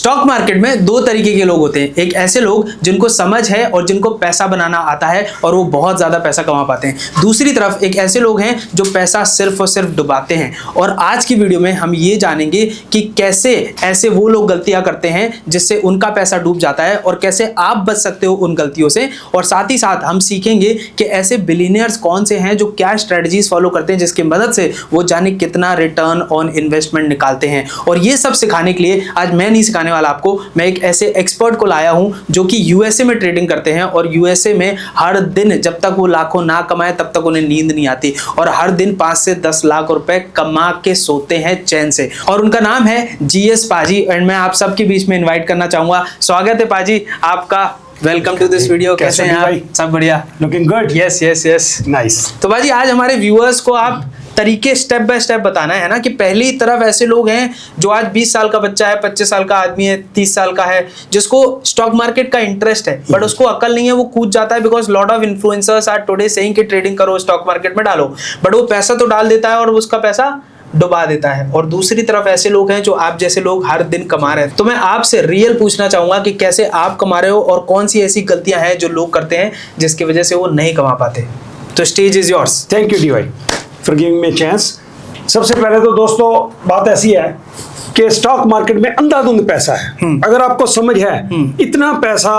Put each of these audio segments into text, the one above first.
Stock market में दो तरीके के लोग होते हैं। एक ऐसे लोग जिनको समझ है और जिनको पैसा बनाना आता है और वो बहुत ज़्यादा पैसा कमा पाते हैं। दूसरी तरफ एक ऐसे लोग हैं जो पैसा सिर्फ और सिर्फ डुबाते हैं। और आज की वीडियो में हम ये जानेंगे कि कैसे ऐसे वो लोग गलतियां करते हैं जिससे उनका पैसा डूब जाता है और कैसे आप बच सकते हो उन गलतियों से। और साथ ही साथ हम सीखेंगे कि ऐसे बिलियनियर्स कौन से हैं जो क्या स्ट्रेटजीज फॉलो करते हैं जिसकी मदद से वो जाने कितना रिटर्न ऑन इन्वेस्टमेंट निकालते हैं। और ये सब सिखाने के लिए आज मैं नहीं सिखाने वाला आपको, मैं एक ऐसे एक्सपर्ट को लाया हूं जो कि यूएसए में ट्रेडिंग करते हैं और यूएसए में हर दिन जब तक वो लाखों ना कमाए तब तक उन्हें नींद नहीं आती और हर दिन 5 से 10 लाख रुपए कमा के सोते हैं चैन से। और उनका नाम है जीएस पाजी एंड मैं आप सबके बीच में इनवाइट करना चाहूंगा। स्वागत है पाजी आपका, वेलकम टू दिस वीडियो। कैसे हैं आप? सब बढ़िया, looking good. Yes yes yes, nice. तो पाजी आज हमारे व्यूअर्स को आप तरीके स्टेप बाय स्टेप बताना है ना कि पहली तरफ ऐसे लोग हैं जो आज 20 साल का बच्चा है, 25 साल का आदमी है, 30 साल का है, जिसको स्टॉक मार्केट का इंटरेस्ट है बट उसको अकल नहीं है, वो कूद जाता है because lot of influencers are today saying कि ट्रेडिंग करो, स्टॉक मार्केट में डालो, बट वो पैसा तो डाल देता है और उसका पैसा डुबा देता है। और दूसरी तरफ ऐसे लोग हैं जो आप जैसे लोग हर दिन कमा रहे हैं। तो मैं आपसे रियल पूछना चाहूंगा कि कैसे आप कमा रहे हो और कौन सी ऐसी गलतियां हैं जो लोग करते हैं जिसकी वजह से वो नहीं कमा पाते। तो stage is yours. Thank you DY for giving me chance. सबसे पहले तो दोस्तों बात ऐसी है कि स्टॉक मार्केट में अंधाधुंध पैसा है। अगर आपको समझ है इतना पैसा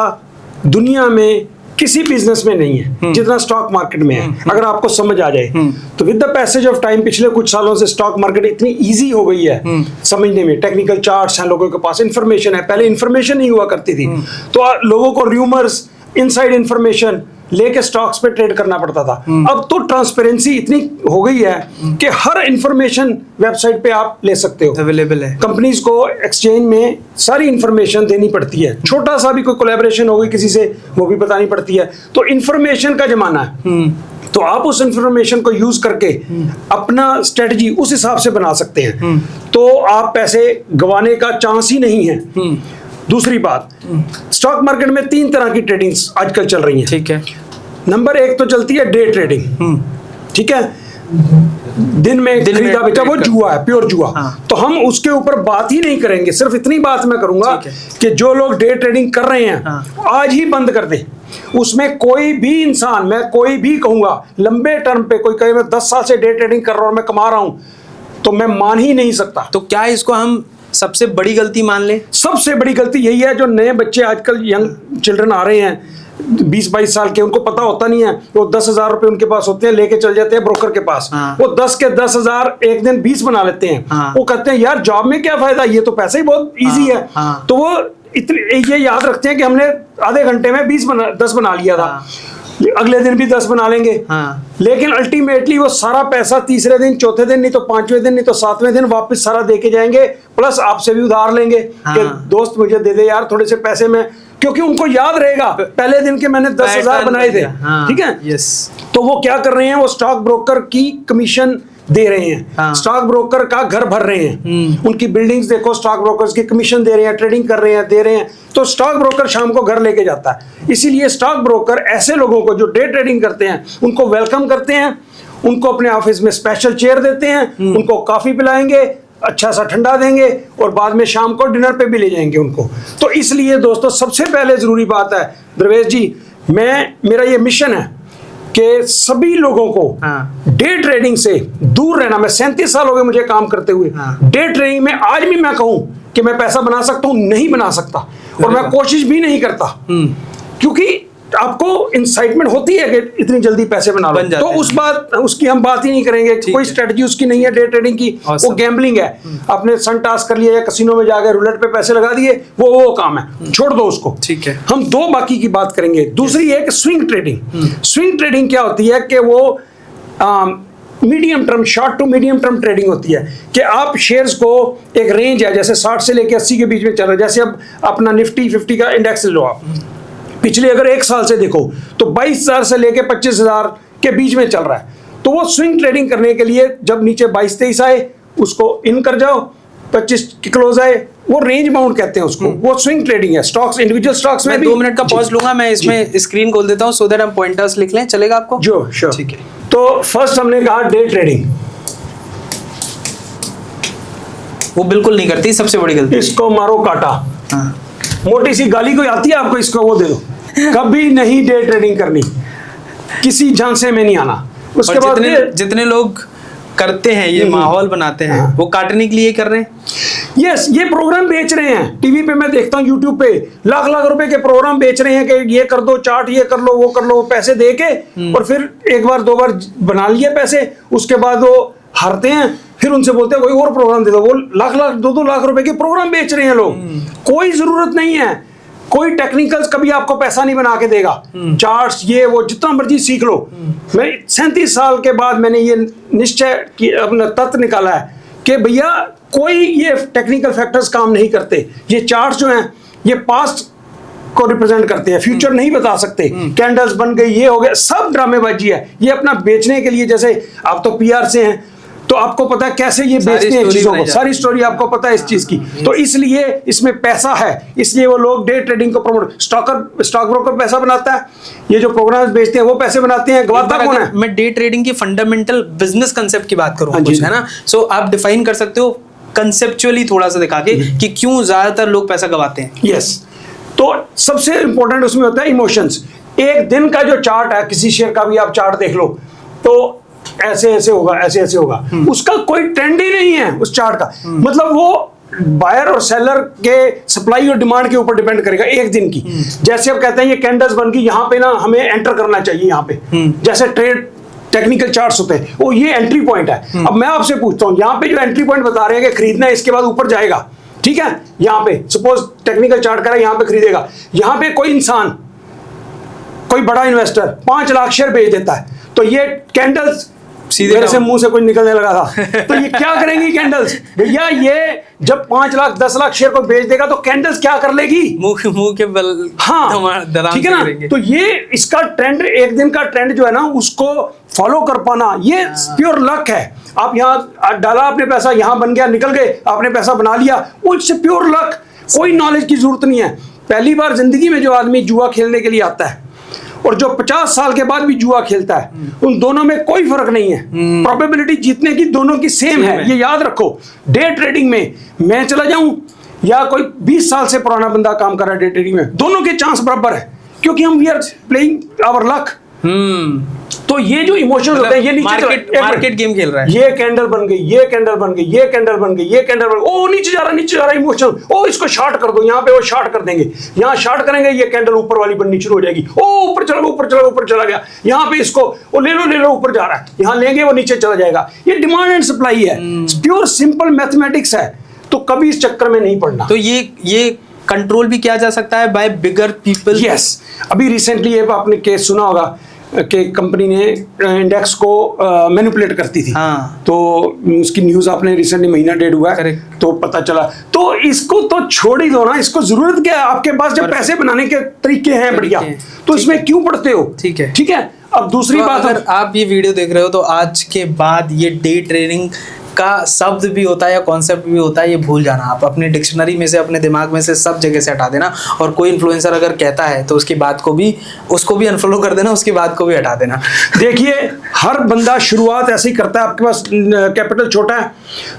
दुनिया में किसी बिजनेस में नहीं है जितना स्टॉक मार्केट में है। अगर आपको समझ आ जाए तो with the passage of time पिछले कुछ सालों से स्टॉक मार्केट इतनी इजी हो गई है समझने में। टेक्निकल चार्ट्स हैं, लोगों के पास इंफॉर्मेशन है। पहले इंफॉर्मेशन नहीं हुआ करती थी तो लोगों को र्यूमर्स, इनसाइड इंफॉर्मेशन लेके स्टॉक्स पे ट्रेड करना पड़ता था। अब तो ट्रांसपेरेंसी इतनी हो गई है कि हर इंफॉर्मेशन वेबसाइट पे आप ले सकते हो, अवेलेबल है। कंपनीज को एक्सचेंज में सारी इंफॉर्मेशन देनी पड़ती है। छोटा सा भी कोई कोलैबोरेशन हो गई किसी से वो भी बतानी पड़ती है। तो इंफॉर्मेशन का जमाना है। तो आप उस इंफॉर्मेशन को यूज करके अपना स्ट्रेटजी उस हिसाब से बना सकते हैं तो आप पैसे गंवाने का चांस ही नहीं है। दूसरी बात, स्टॉक मार्केट में 3 तरह की ट्रेडिंग्स आजकल चल रही हैं। ठीक है। नंबर 1 तो चलती है डे ट्रेडिंग। ठीक है, दिन में खरीदा बेचा, वो जुआ है, प्योर जुआ। तो हम उसके ऊपर बात ही नहीं करेंगे। सिर्फ इतनी बात मैं करूंगा कि जो लोग डे ट्रेडिंग कर रहे हैं आज ही बंद कर दें। उसमें कोई भी इंसान, मैं कोई भी कहूंगा लंबे टर्म पे कोई कहे मैं 10 साल से डे ट्रेडिंग कर रहा हूं और मैं कमा रहा हूं, तो मैं मान ही नहीं सकता। तो क्या इसको हम सबसे बड़ी गलती मान ले? सबसे बड़ी गलती यही है। जो नए बच्चे आजकल यंग चिल्ड्रन आ रहे हैं 20-22 साल के, उनको पता होता नहीं है। वो 10,000 रुपए उनके पास होते हैं, लेके चल जाते हैं ब्रोकर के पास। वो 10 के 10,000 एक दिन 20 बना लेते हैं। वो कहते हैं यार जॉब में क्या फायदा, ये तो पैसा ही बहुत ईजी है। तो वो इतने ये याद रखते हैं कि हमने आधे घंटे में 10 बना लिया था, अगले दिन भी 10 बना लेंगे। लेकिन अल्टीमेटली वो सारा पैसा तीसरे दिन, चौथे दिन, नहीं तो 5वें दिन, नहीं तो 7वें दिन वापस सारा दे के जाएंगे। प्लस आपसे भी उधार लेंगे कि दोस्त मुझे दे दे यार थोड़े से पैसे में, क्योंकि उनको याद रहेगा पहले दिन के मैंने 10,000 बनाए थे। ठीक है। यस। तो वो क्या कर रहे हैं, वो स्टॉक ब्रोकर की कमीशन दे रहे हैं। स्टॉक ब्रोकर का घर भर रहे हैं। उनकी बिल्डिंग्स देखो, स्टॉक ब्रोकर्स की कमीशन दे रहे हैं, ट्रेडिंग कर रहे हैं, दे रहे हैं। तो स्टॉक ब्रोकर शाम को घर लेके जाता है। इसीलिए स्टॉक ब्रोकर ऐसे लोगों को जो डे ट्रेडिंग करते हैं उनको वेलकम करते हैं, उनको अपने ऑफिस में स्पेशल चेयर देते हैं, उनको कॉफी पिलाएंगे, अच्छा सा ठंडा देंगे और बाद में शाम को डिनर पे भी ले जाएंगे उनको। तो इसलिए दोस्तों सबसे पहले जरूरी बात है द्रवेश जी, मेरा ये मिशन है कि सभी लोगों को डे ट्रेडिंग से दूर रहना। मैं 37 साल हो गए मुझे काम करते हुए। डे ट्रेडिंग में आज भी मैं कहूं कि मैं पैसा बना सकता हूं, नहीं बना सकता और मैं कोशिश भी नहीं करता, क्योंकि आपको इंसाइटमेंट होती है कि इतनी जल्दी पैसे बना लो। तो उसकी हम बात ही नहीं करेंगे। कोई स्ट्रेटजी उसकी नहीं है डे ट्रेडिंग की। वो गैम्बलिंग है। आपने सन टास्क कर लिया या कसिनो में जाकर रूलेट पे पैसे लगा दिए, वो काम है, छोड़ दो उसको। ठीक है। हम 2 बाकी की बात करेंगे। दूसरी है कि स्विंग ट्रेडिंग। स्विंग ट्रेडिंग क्या होती है कि वो medium term, short to medium term trading होती है कि आप शेयर्स को एक रेंज है, जैसे 60 से लेकर 80 के बीच में चल रहा है। जैसे अब अपना निफ्टी 50 का इंडेक्स लो आप, पिछले अगर 1 साल से देखो तो 22,000 से लेके 25,000 के बीच में चल रहा है। तो वो स्विंग ट्रेडिंग करने के लिए जब नीचे 22-23 आए उसको इन कर जाओ, 25 की क्लोज आए, वो रेंज बाउंड कहते हैं उसको। वो स्विंग ट्रेडिंग है। स्टॉक्स, इंडिविजुअल स्टॉक्स में 2 मिनट का पॉज लूंगा, मैं इसमें स्क्रीन खोल देता हूं सो दैट हम पॉइंटर्स लिख लें। चलेगा आपको? जो श्योर। ठीक है। तो फर्स्ट हमने कहा डे ट्रेडिंग, वो बिल्कुल नहीं करती, सबसे बड़ी गलती। इसको मारो काटा। हाँ। मोटी सी गाली कोई आती है आपको, इसको वो दे दो, कभी नहीं डे ट्रेडिंग करनी, किसी झांसे में नहीं आना। उसके बाद जितने लोग करते हैं ये माहौल बनाते हैं, वो काटने के लिए कर रहे हैं। यस, ये प्रोग्राम बेच रहे हैं। टीवी पे मैं देखता हूँ, यूट्यूब पे लाख लाख रुपए के प्रोग्राम बेच रहे हैं कि ये कर दो चार्ट, ये कर लो, वो कर लो, पैसे दे के, और फिर एक बार दो बार बना लिए पैसे, उसके बाद वो हारते हैं, फिर उनसे बोलते हैं कोई और प्रोग्राम दे दो। वो लाख लाख 2-2 लाख रुपए के प्रोग्राम बेच रहे हैं लोग। कोई जरूरत नहीं है, कोई टेक्निकल्स कभी आपको पैसा नहीं बना के देगा। चार्ट्स ये वो जितना मर्जी सीख लो। मैं 37 साल के बाद मैंने ये निश्चय की, अपना तत्व निकाला है कि भैया कोई ये टेक्निकल फैक्टर्स काम नहीं करते। ये चार्ट्स जो हैं ये पास्ट को रिप्रेजेंट करते हैं, फ्यूचर नहीं बता सकते। कैंडल्स बन गई, ये हो गया, सब ड्रामेबाजी है। ये अपना बेचने के लिए, जैसे आप तो पीआर से हैं तो आपको पता है कैसे ये बेचते हैं चीजों को, सारी स्टोरी आपको पता है इस चीज की। तो इसलिए इसमें पैसा है, इसलिए वो लोग डे ट्रेडिंग को प्रमोट, स्टॉक ब्रोकर पैसा बनाता है, ये जो प्रोग्राम्स बेचते हैं वो पैसे बनाते हैं। गवाता कौन है? मैं डे ट्रेडिंग की फंडामेंटल बिजनेस कंसेप्ट की बात करूं कुछ, है ना। सो आप डिफाइन कर सकते हो कंसेप्चुअली थोड़ा सा दिखा के कि क्यों ज्यादातर लोग पैसा गवाते हैं। यस, तो सबसे इंपॉर्टेंट उसमें होता है इमोशंस। एक दिन का जो चार्ट है, किसी शेयर का भी आप चार्ट देख लो तो ऐसे ऐसे होगा, ऐसे ऐसे होगा, उसका कोई ट्रेंड ही नहीं है उस चार्ट का। मतलब वो बायर और सेलर के सप्लाई और डिमांड के ऊपर डिपेंड करेगा एक दिन की। जैसे आप कहते हैं ये कैंडल्स बन गई, यहाँ पे ना हमें एंटर करना चाहिए, यहाँ पे जैसे ट्रेड टेक्निकल चार्ट्स होते हैं, वो ये एंट्री पॉइंट है। अब मैं आपसे पूछता हूँ, यहाँ पे जो एंट्री पॉइंट बता रहे हैं कि खरीदना है, इसके बाद ऊपर जाएगा, ठीक है। यहाँ पे सपोज टेक्निकल चार्ट करा, यहाँ पे खरीदेगा, यहाँ पे कोई इंसान, कोई बड़ा इन्वेस्टर 5 लाख शेयर बेच देता है, तो ये कैंडल्स मेरे से मुंह से कुछ निकलने लगा था तो ये क्या करेंगी कैंडल्स? भैया ये जब 5 लाख 10 लाख शेयर को बेच देगा तो कैंडल्स क्या कर लेगी? मुंह के बल, हाँ, ठीक है ना। तो ये इसका ट्रेंड, एक दिन का ट्रेंड जो है ना, उसको फॉलो कर पाना ये प्योर लक है। आप यहाँ डाला आपने पैसा, यहाँ बन गया, निकल गए, आपने पैसा बना लिया, वो इससे प्योर लक, कोई नॉलेज की जरूरत नहीं है। पहली बार जिंदगी में जो आदमी जुआ खेलने के लिए आता है और जो 50 साल के बाद भी जुआ खेलता है, उन दोनों में कोई फर्क नहीं है। प्रोबेबिलिटी जीतने की दोनों की सेम है, ये याद रखो। डे ट्रेडिंग में मैं चला जाऊं या कोई 20 साल से पुराना बंदा काम कर रहा है डे ट्रेडिंग में, दोनों के चांस बराबर है, क्योंकि हम we are playing our luck. तो ये जो इमोशंस होते हैं, ये नीचे मार्केट गेम खेल रहा है। ये कैंडल बन गई, ये कैंडल बन गई, ये कैंडल बन गई, ये कैंडल बन गई, ओ नीचे जा रहा इमोशन, ओ इसको शॉर्ट कर दो, यहाँ पे वो शॉर्ट कर देंगे, यहाँ शॉर्ट करेंगे, ये कैंडल ऊपर वाली बननी शुरू हो जाएगी, ओ ऊपर चला गया, ऊपर चला गया, ऊपर चला गया, यहाँ पे इसको वो ले लो ऊपर जा रहा है, यहाँ लेंगे वो नीचे चला जाएगा। ये डिमांड एंड सप्लाई है, प्योर सिंपल मैथमेटिक्स है। तो कभी इस चक्कर में नहीं पड़ना। तो ये कंट्रोल भी किया जा सकता है बाय बिगर पीपल। यस, अभी रिसेंटली ये आपने केस सुना होगा कि कंपनी ने इंडेक्स को मैनिपुलेट करती थी। हाँ। तो उसकी न्यूज आपने रिसेंटली महीना डेढ़ हुआ है तो पता चला। तो इसको तो छोड़ ही दो ना, इसको जरूरत क्या है? आपके पास जब पैसे बनाने के तरीके हैं बढ़िया, तो इसमें क्यों पढ़ते हो? ठीक है, ठीक है। अब दूसरी बात, अगर आप ये वीडियो देख रहे हो तो आज के बाद ये डे ट्रेडिंग का शब्द भी होता है या कॉन्सेप्ट भी होता है, ये भूल जाना। आप अपने डिक्शनरी में से, अपने दिमाग में से सब जगह से हटा देना। और कोई इन्फ्लुएंसर अगर कहता है तो उसकी बात को भी, उसको भी अनफॉलो कर देना, उसकी बात को भी हटा देना। देखिए, हर बंदा शुरुआत ऐसे ही करता है। आपके पास कैपिटल छोटा है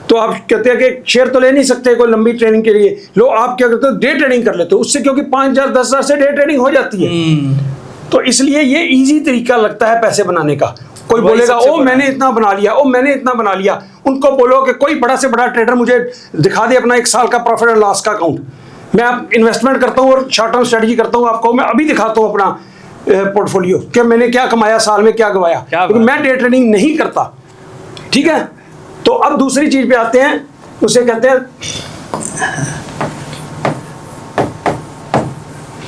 तो आप कहते हैं कि शेयर तो ले नहीं सकते कोई लंबी ट्रेडिंग के लिए, लो आप क्या करते हो, डे ट्रेडिंग कर लेते हो उससे, क्योंकि 5,000 10,000 से डे ट्रेडिंग हो जाती है। तो इसलिए ये इजी तरीका लगता है पैसे बनाने का। कोई बोलेगा ओ मैंने इतना बना लिया, ओ मैंने इतना बना लिया, उनको बोलो कि कोई बड़ा से बड़ा ट्रेडर मुझे दिखा दे अपना 1 साल का प्रॉफिट एंड लॉस का अकाउंट। मैं आप इन्वेस्टमेंट करता हूँ और शॉर्ट टर्म स्ट्रेटजी करता हूँ, आपको मैं अभी दिखाता हूँ अपना पोर्टफोलियो कि मैंने क्या कमाया, साल में क्या गवाया, क्योंकि मैं डे ट्रेडिंग नहीं करता। ठीक है। तो अब दूसरी चीज पे आते हैं, उसे कहते हैं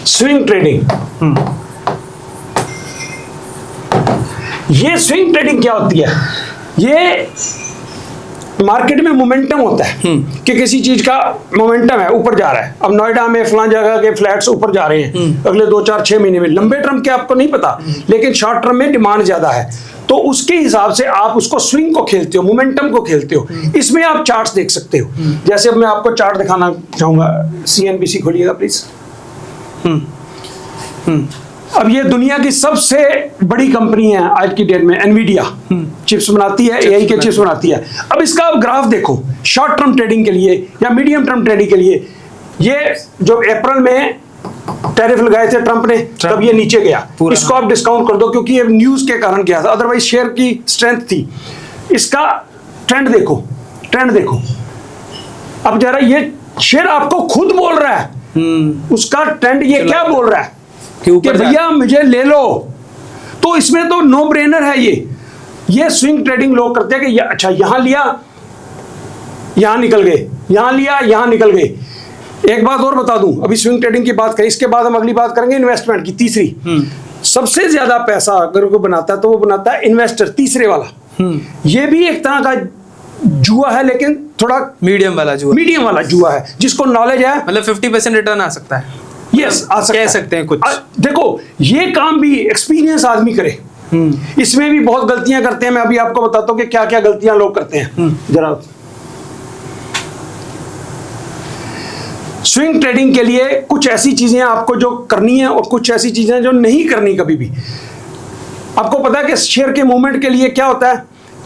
स्विंग ट्रेडिंग। ये स्विंग ट्रेडिंग क्या होती है? ये मार्केट में मोमेंटम होता है कि किसी चीज का मोमेंटम है, ऊपर जा रहा है। अब नोएडा में फलां जगह के फ्लैट्स ऊपर जा रहे हैं अगले 2 4 6 महीने में। लंबे टर्म के आपको नहीं पता, लेकिन शॉर्ट टर्म में डिमांड ज्यादा है, तो उसके हिसाब से आप उसको स्विंग को खेलते हो, मोमेंटम को खेलते हो। इसमें आप चार्ट्स देख सकते हो। जैसे अब मैं आपको चार्ट दिखाना चाहूंगा, CNBC खोलिएगा प्लीज। अब ये दुनिया की सबसे बड़ी कंपनी है आज की डेट में, एनवीडिया चिप्स बनाती है, AI के चिप्स बनाती है। अब इसका आप ग्राफ देखो, शॉर्ट टर्म ट्रेडिंग के लिए या मीडियम टर्म ट्रेडिंग के लिए ये जो अप्रैल में टैरिफ लगाए थे ट्रंप ने, तब ये नीचे गया। इसको आप डिस्काउंट कर दो क्योंकि ये न्यूज के कारण गया था, अदरवाइज शेयर की स्ट्रेंथ थी। इसका ट्रेंड देखो, ट्रेंड देखो। अब जरा ये शेयर आपको खुद बोल रहा है, उसका ट्रेंड ये क्या बोल रहा है कि भैया मुझे ले लो। तो इसमें तो नो ब्रेनर है ये स्विंग ट्रेडिंग लोग करते हैं कि अच्छा यहां लिया, यहां निकल गए, यहां लिया, यहां निकल गए। एक बात और बता दूं, अभी स्विंग ट्रेडिंग की बात करें, इसके बाद हम अगली बात करेंगे इन्वेस्टमेंट की, तीसरी। सबसे ज्यादा पैसा अगर कोई बनाता है तो वो बनाता है इन्वेस्टर, तीसरे वाला। ये भी एक तरह का जुआ है, लेकिन थोड़ा मीडियम वाला जुआ है, जिसको नॉलेज है। मतलब 50% रिटर्न आ सकता है। यस, आ सकता है, कह सकते हैं कुछ। देखो ये काम भी एक्सपीरियंस आदमी करे, इसमें भी बहुत गलतियां करते हैं। मैं अभी आपको बताता हूं कि क्या क्या गलतियां लोग करते हैं। जरा स्विंग ट्रेडिंग के लिए कुछ ऐसी चीजें आपको जो करनी है और कुछ ऐसी चीजें जो नहीं करनी कभी भी। आपको पता है कि शेयर के मूवमेंट के लिए क्या होता है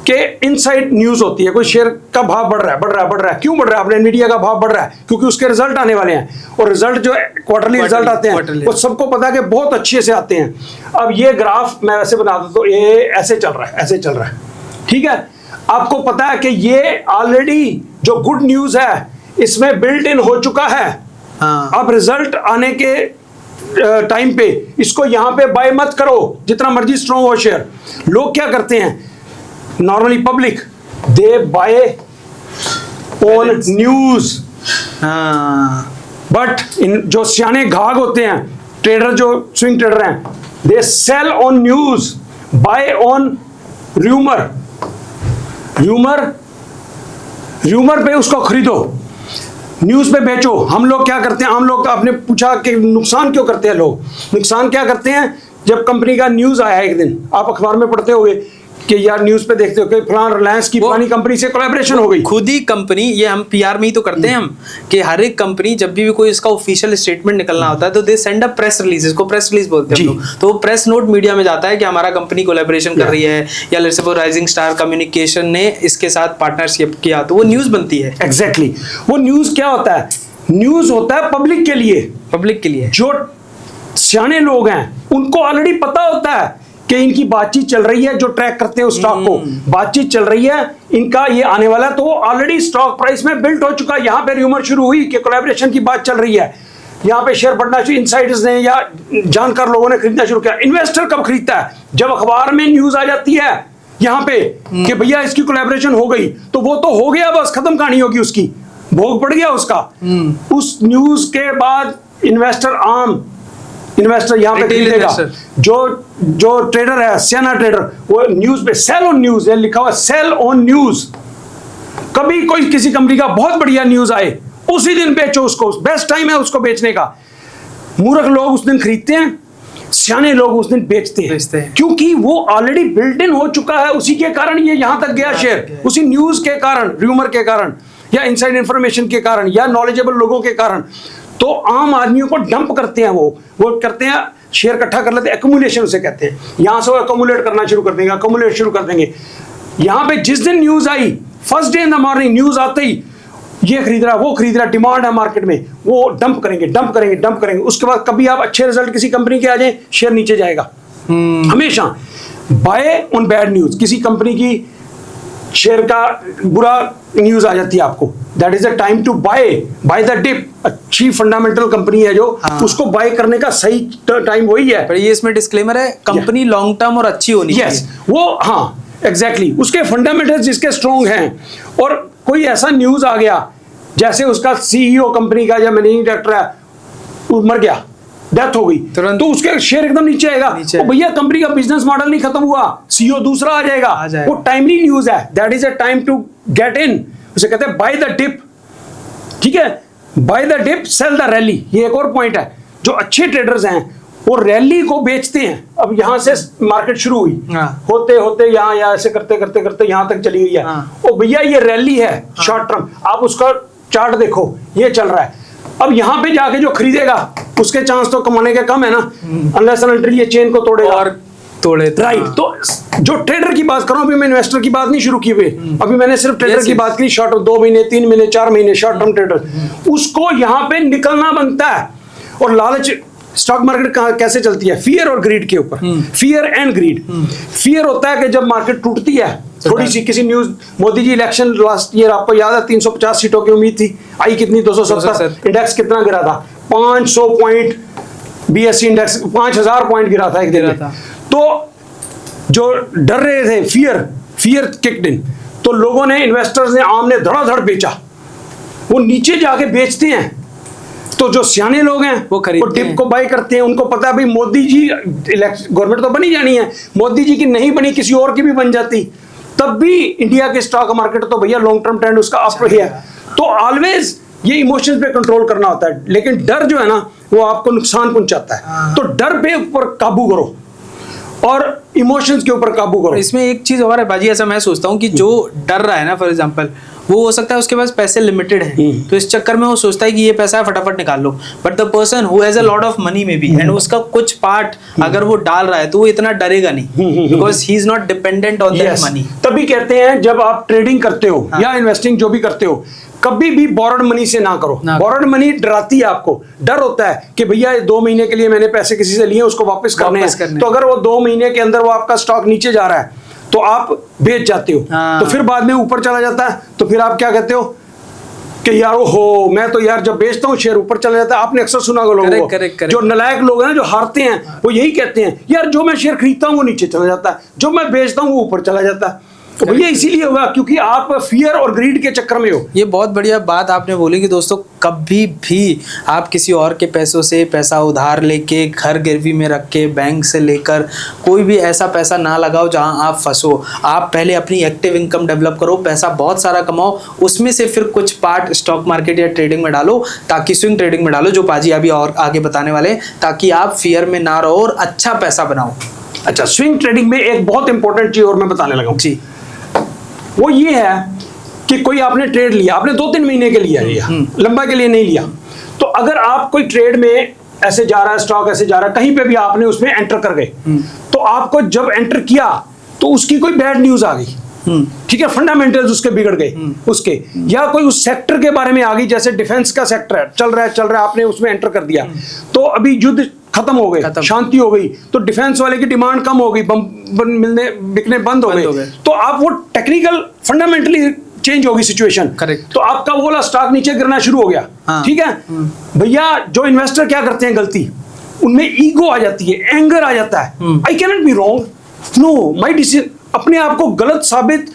कि इनसाइड न्यूज होती है। कोई शेयर का भाव बढ़ रहा है, बढ़ रहा है, बढ़ रहा है। क्यों बढ़ रहा है? अपने मीडिया का भाव बढ़ रहा है क्योंकि उसके रिजल्ट आने वाले हैं, और रिजल्ट जो क्वार्टरली रिजल्ट आते हैं वो सबको पता है कि बहुत अच्छे से आते हैं। अब ये ग्राफ मैं वैसे बना देता हूं, ये ऐसे चल रहा है, ऐसे चल रहा है, ठीक है। आपको पता है कि ये ऑलरेडी जो गुड न्यूज है इसमें बिल्ट इन हो चुका है। अब रिजल्ट आने के टाइम पे इसको यहां पे बाय मत करो, जितना मर्जी स्ट्रॉन्ग हो शेयर। लोग क्या करते हैं normally, public they buy on news. But इन जो सियाने घाघ होते हैं ट्रेडर, जो स्विंग ट्रेडर हैं, they sell on news, buy on rumour. Rumour पे उसको खरीदो, न्यूज पे बेचो। हम लोग क्या करते हैं, हम लोग आपने पूछा कि नुकसान क्यों करते हैं लोग। नुकसान क्या करते हैं, जब कंपनी का न्यूज आया एक दिन, आप अखबार में पढ़ते होंगे कि यार न्यूज पे देखते हो कि फलान रिलायंस की पुरानी कंपनी से कोलैबोरेशन हो गई। खुद ही कंपनी, ये हम पीआर में ही तो करते हैं हम, कि हर एक कंपनी जब भी कोई इसका ऑफिशियल स्टेटमेंट निकलना होता है तो they send a press release, इसको प्रेस रिलीज बोलते हैं हम लोग। तो वो प्रेस नोट मीडिया में जाता है कि हमारा कंपनी कोलैबोरेशन कर रही है, या let's suppose rising star communication ने इसके साथ पार्टनरशिप किया, तो वो न्यूज बनती है। एग्जैक्टली वो न्यूज क्या होता है, न्यूज होता है पब्लिक के लिए। जो सियाने लोग हैं उनको ऑलरेडी पता होता है कि इनकी बातचीत चल रही है, जो ट्रैक करते हैं उस स्टॉक को, बातचीत चल रही है, इनका ये आने वाला है, तो ऑलरेडी स्टॉक प्राइस में बिल्ट हो चुका है। यहाँ पे र्यूमर शुरू हुई कि कोलैबोरेशन की बात चल रही है, यहाँ पे शेयर बढ़ना शुरू, इनसाइडर्स ने या जानकार लोगों ने खरीदना शुरू किया। इन्वेस्टर कब खरीदता है? जब अखबार में न्यूज आ जाती है यहाँ पे कि भैया इसकी कोलैबोरेशन हो गई, तो वो तो हो गया, बस खत्म कहानी होगी, उसकी भोग पड़ गया उसका। उस न्यूज के बाद इन्वेस्टर यहाँ पे खरीदेगा। जो ट्रेडर है, सियाना ट्रेडर, वो न्यूज पे सेल ऑन न्यूज, लिखा हुआ सेल ऑन न्यूज। कभी कोई किसी कंपनी का बहुत बढ़िया न्यूज आए, उसी दिन बेचो उसको, बेस्ट टाइम है उसको बेचने का। मूर्ख लोग उस दिन खरीदते हैं, सियाने लोग उस दिन बेचते हैं, क्योंकि वो ऑलरेडी बिल्ट इन हो चुका है। उसी के कारण ये यहां तक गया शेयर, उसी न्यूज के कारण, र्यूमर के कारण, या इनसाइड इंफॉर्मेशन के कारण, या नॉलेजेबल लोगों के कारण। तो आम आदमियों को डंप करते हैं, वो करते हैं, शेयर इकट्ठा कर लेते हैं, एक्यूमुलेशन उसे कहते हैं। यहां से वो एक्यूमुलेट करना शुरू कर देंगे, एक्यूमुलेट शुरू कर देंगे। यहां पे जिस दिन news I, first day in the morning news आते ही ये खरीद रहा, वो खरीद रहा, डिमांड है मार्केट में, वो डंप करेंगे। उसके बाद कभी आप अच्छे रिजल्ट किसी कंपनी के आ जाए, शेयर नीचे जाएगा। हमेशा बाय ऑन बैड न्यूज, किसी कंपनी की शेयर का बुरा न्यूज आ जाती है आपको, that is a time to buy the dip. अच्छी फंडामेंटल कंपनी है जो, उसको बाय करने का सही टाइम वही है। पर ये इसमें डिस्क्लेमर है, कंपनी लॉन्ग टर्म और अच्छी होनी चाहिए। वो हाँ एग्जैक्टली, उसके फंडामेंटल्स जिसके स्ट्रॉन्ग हैं, और कोई ऐसा न्यूज आ गया जैसे उसका सीईओ कंपनी का या मैनेजिंग डायरेक्टर है वो मर गया, डेथ हो गई, तो उसके शेयर एकदम नीचे आएगा। तो भैया कंपनी का बिजनेस मॉडल नहीं खत्म हुआ, सीईओ दूसरा आ जाएगा। वो टाइमली न्यूज है, that is a time to get in, उसे कहते हैं बाय द डिप। ठीक है, buy the dip sell the rally. ये एक और पॉइंट है, जो अच्छे ट्रेडर्स हैं वो रैली को बेचते हैं। अब यहां से मार्केट शुरू हुई, होते होते यहाँ ऐसे करते करते करते यहां तक चली गई है। ओ भैया ये रैली है शॉर्ट टर्म, आप उसका चार्ट देखो, ये चल रहा है। अब यहां पे जाके जो खरीदेगा उसके चांस तो कमाने के कम है ना, अनलेस एंड अनटिल ये चेन को तोड़ेगा। और तोड़े थे। राइट। तो जो ट्रेडर की बात कर रहा हूं, अभी मैं इन्वेस्टर की बात नहीं शुरू की हुई, अभी मैंने सिर्फ ट्रेडर की बात की, शॉर्ट 2 महीने 3 महीने 4 महीने शॉर्ट टर्म ट्रेडर, उसको यहां पे निकलना बनता है। और लालच, स्टॉक मार्केट कैसे चलती है? फियर और ग्रीड के ऊपर, फियर एंड ग्रीड। फियर होता है कि जब मार्केट टूटती है थोड़ी सी, किसी news, Modi ji election last year आपको याद है 350 सीटों की उम्मीद थी, आई कितनी 270, इंडेक्स कितना गिरा था? 500 पॉइंट, बीएससी इंडेक्स 5000 पॉइंट गिरा था एक दिन में। तो जो डर रहे थे, फियर किक्ड इन, तो लोगों ने, इन्वेस्टर्स ने, आम ने धड़ाधड़ बेचा। वो नीचे जाके बेचते हैं, तो जो सियाने लोग हैं वो डिप को बाय करते हैं। उनको पता है भाई मोदी जी, गवर्नमेंट तो बनी जानी है, मोदी जी की नहीं बनी किसी और की भी बन जाती, तब भी इंडिया के स्टॉक मार्केट तो भैया लॉन्ग टर्म ट्रेंड उसका अप ही है। तो ऑलवेज ये इमोशंस पे कंट्रोल करना होता है, लेकिन डर जो है ना वो आपको नुकसान पहुंचाता है। तो डर पे ऊपर काबू करो और इमोशंस के ऊपर काबू करो। इसमें एक चीज और है बाजी, ऐसा मैं सोचता हूँ कि जो डर रहा है ना, फॉर एग्जांपल, वो हो सकता है उसके पास पैसे लिमिटेड हैं, तो इस चक्कर में वो सोचता है कि ये पैसा है फटाफट निकाल लो। But the person who has a lot of money में बी, एंड उसका कुछ पार्ट अगर वो डाल रहा है तो वो इतना डरेगा नहीं, because he is not dependent on that money. तभी कहते हैं जब आप ट्रेडिंग करते हो या इन्वेस्टिंग जो भी करते हो, कभी भी बोरोड मनी से ना करो। बोरोड मनी डराती है आपको, डर होता है कि भैया 2 महीने के लिए मैंने पैसे किसी से लिए, उसको वापस करने हैं। तो अगर वो 2 महीने के अंदर वो आपका स्टॉक नीचे जा रहा है तो आप बेच जाते हो, तो फिर बाद में ऊपर चला जाता है, तो फिर आप क्या कहते हो कि यार हो, मैं तो यार जब बेचता हूँ शेयर ऊपर चला जाता है। आपने अक्सर सुना होगा लोगों को, जो नालायक लोग हैं ना, जो हारते हैं, वो यही कहते हैं यार जो मैं शेयर खरीदता हूँ वो नीचे चला जाता है, जो मैं बेचता हूँ वो ऊपर चला जाता है। तो भैया इसीलिए होगा क्योंकि आप फियर और ग्रीड के चक्कर में हो। ये बहुत बढ़िया बात आपने बोली कि दोस्तों कभी भी आप किसी और के पैसों से पैसा उधार लेके, घर गिरवी में रख के, बैंक से लेकर कोई भी ऐसा पैसा ना लगाओ जहां आप फंसो। आप पहले अपनी एक्टिव इनकम डेवलप करो, पैसा बहुत सारा कमाओ, उसमें से फिर कुछ पार्ट स्टॉक मार्केट या ट्रेडिंग में डालो, ताकि स्विंग ट्रेडिंग में डालो, जो पाजी अभी और आगे बताने वाले, ताकि आप फियर में ना रहो और अच्छा पैसा बनाओ। अच्छा, स्विंग ट्रेडिंग में एक बहुत इंपॉर्टेंट चीज और मैं बताने लगा हूं जी, वो ये है कि कोई आपने ट्रेड लिया, आपने 2-3 महीने के लिए लिया, लंबा के लिए नहीं लिया। तो अगर आप कोई ट्रेड में ऐसे जा रहा है, स्टॉक ऐसे जा रहा है, कहीं पे भी आपने उसमें एंटर कर गए, तो आपको जब एंटर किया तो उसकी कोई बैड न्यूज आ गई, ठीक है, फंडामेंटल्स उसके बिगड़ गए उसके, या कोई उस सेक्टर के बारे में आ गई, जैसे डिफेंस का सेक्टर है, चल रहा है, आपने उसमें एंटर कर दिया, तो अभी युद्ध खत्म हो गए, शांति हो गई, तो डिफेंस वाले की डिमांड कम हो गई, बम मिलने बिकने बंद हो गए, तो आप वो टेक्निकल फंडामेंटली चेंज होगी सिचुएशन, करेक्ट, तो आपका वो वाला स्टॉक नीचे गिरना शुरू हो गया। ठीक है भैया, जो इन्वेस्टर क्या करते हैं गलती, उनमें ईगो आ जाती है, एंगर आ जाता है, I can not be wrong, no my decision, अपने आप को गलत साबित,